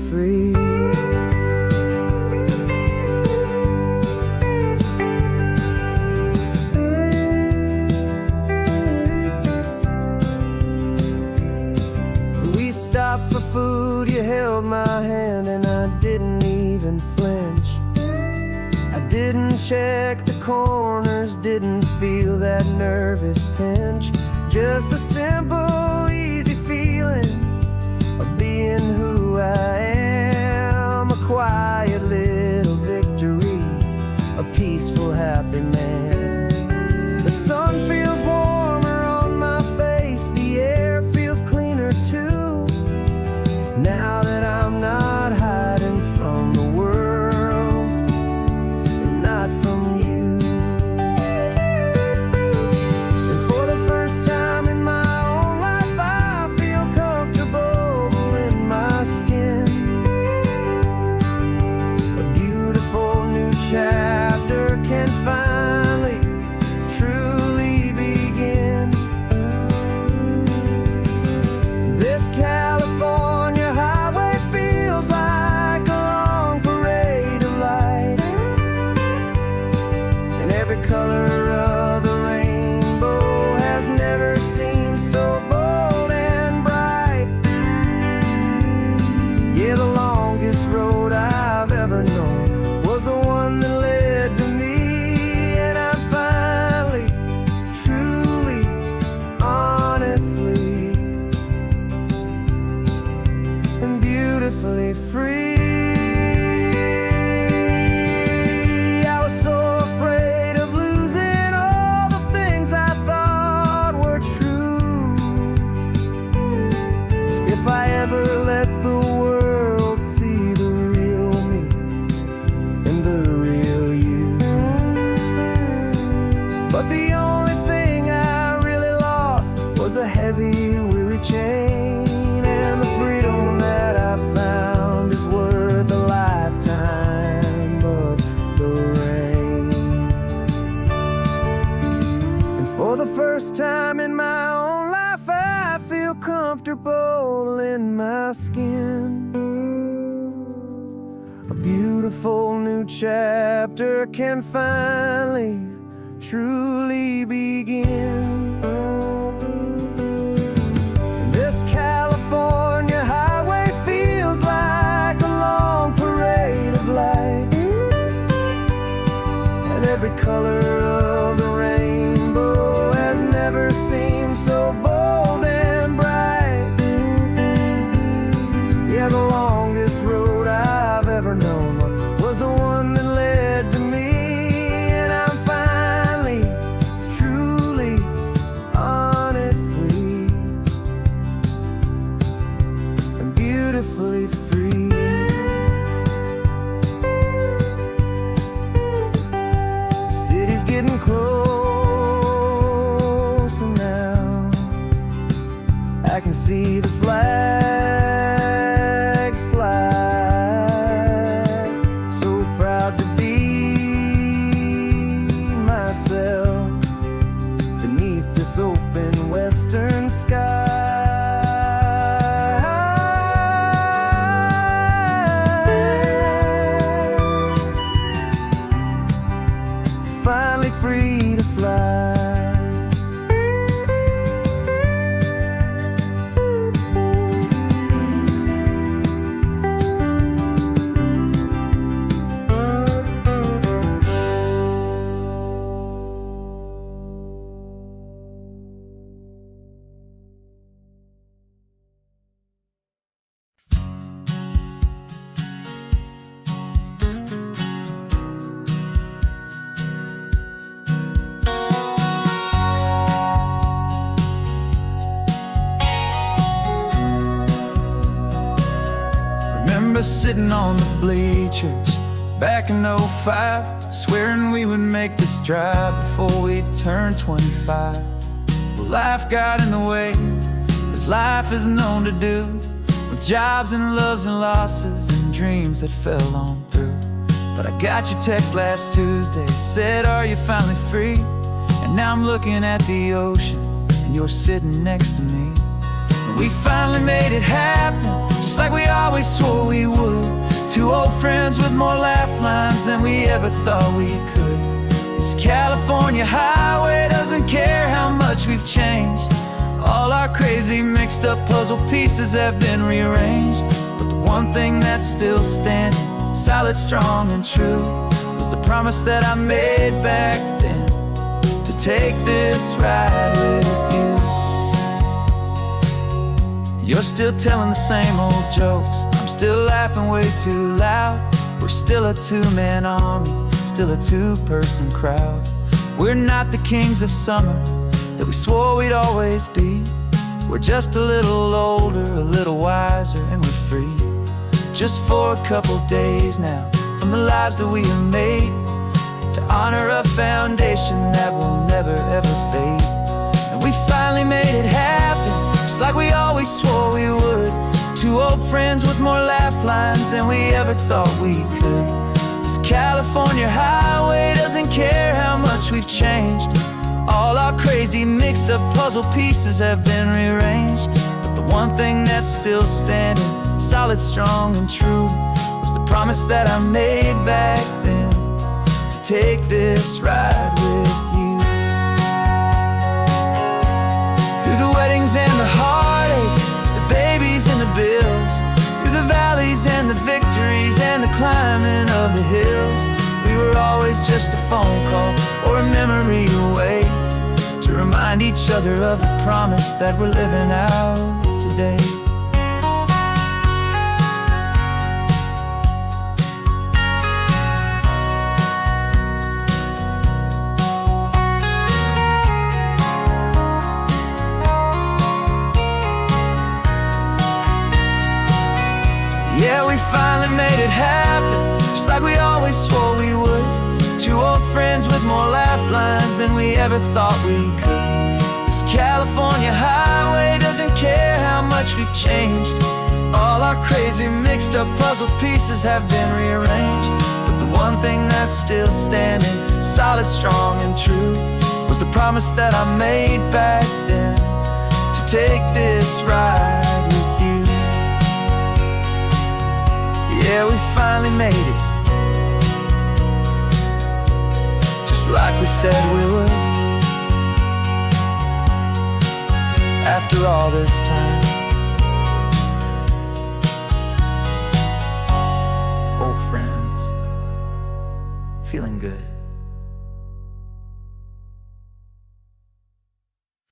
free. We stopped for food, you held my hand, and I didn't even flinch. I didn't check the corners, didn't feel that nervous pinch. Just a simple, easy feeling of being who I am. A quiet little victory, a peaceful, happy man. The sun feels warmer on my face, the air feels cleaner too. Now that I'm not hiding from the world, and not from you. And for the first time in my own life, I feel comfortable in my skin. A beautiful new chapter can finally, truly begin. This California highway feels like a long parade of light, and every color of the rainbow has never seemed so bold and bright. Yeah, the longest road I've ever known was the one that led to me, and I'm finally, truly, honestly, and beautifully free. I was so afraid of losing all the things I thought were true. If I ever let the world see the real me and the real you. But the only thing I really lost was a heavy, weary chain, and the freedom that I found is worth a lifetime of the rain. And for the first time in my own life, I feel comfortable in my skin. A beautiful new chapter can finally, truly begin. This California highway feels like a long parade of light, and every color of the rainbow has never seemed so bold and bright. Yeah, the longest road I've ever known was the one that led to me, and I'm finally, truly, honestly, and beautifully free. The city's getting closer now. I can see the flags fly. So proud to be myself beneath this open western sky. Finally free to fly. Remember sitting on the bleachers back in '05, swearing we would make this drive before we turned 25. Well, life got in the way, as life is known to do, with jobs and loves and losses and dreams that fell on through. But I got your text last Tuesday, said, are you finally free? And now I'm looking at the ocean, and you're sitting next to me. And we finally made it happen, just like we always swore we would. Two old friends with more laugh lines than we ever thought we could. This California highway doesn't care how much we've changed. All our crazy mixed up puzzle pieces have been rearranged, but the one thing that's still standing, solid, strong, and true, was the promise that I made back then, to take this ride with you. You're still telling the same old jokes, I'm still laughing way too loud. We're still a two-man army, still a two-person crowd. We're not the kings of summer that we swore we'd always be. We're just a little older, a little wiser, and we're free. Just for a couple days now, from the lives that we have made, to honor a foundation that will never ever fade. And we finally made it happen, just like we always swore we would. Two old friends with more laugh lines than we ever thought we could. This California highway doesn't care how much we've changed. All our crazy mixed up puzzle pieces have been rearranged, but the one thing that's still standing, solid, strong, and true, was the promise that I made back then, to take this ride with you. Through the weddings and the heartaches, the babies and the bills, through the valleys and the victories and the climbing of the hills, we were always just a phone call or a memory away, to remind each other of the promise that we're living out today. Yeah, we finally made it happen, just like we always swore we would. Two old friends with more laugh lines than we ever thought we could. This California highway doesn't care how much we've changed. All our crazy mixed up puzzle pieces have been rearranged, but the one thing that's still standing, solid, strong, and true, was the promise that I made back then, to take this ride with you. Yeah, we finally made it, just like we said we would. After all this time, old friends, feeling good.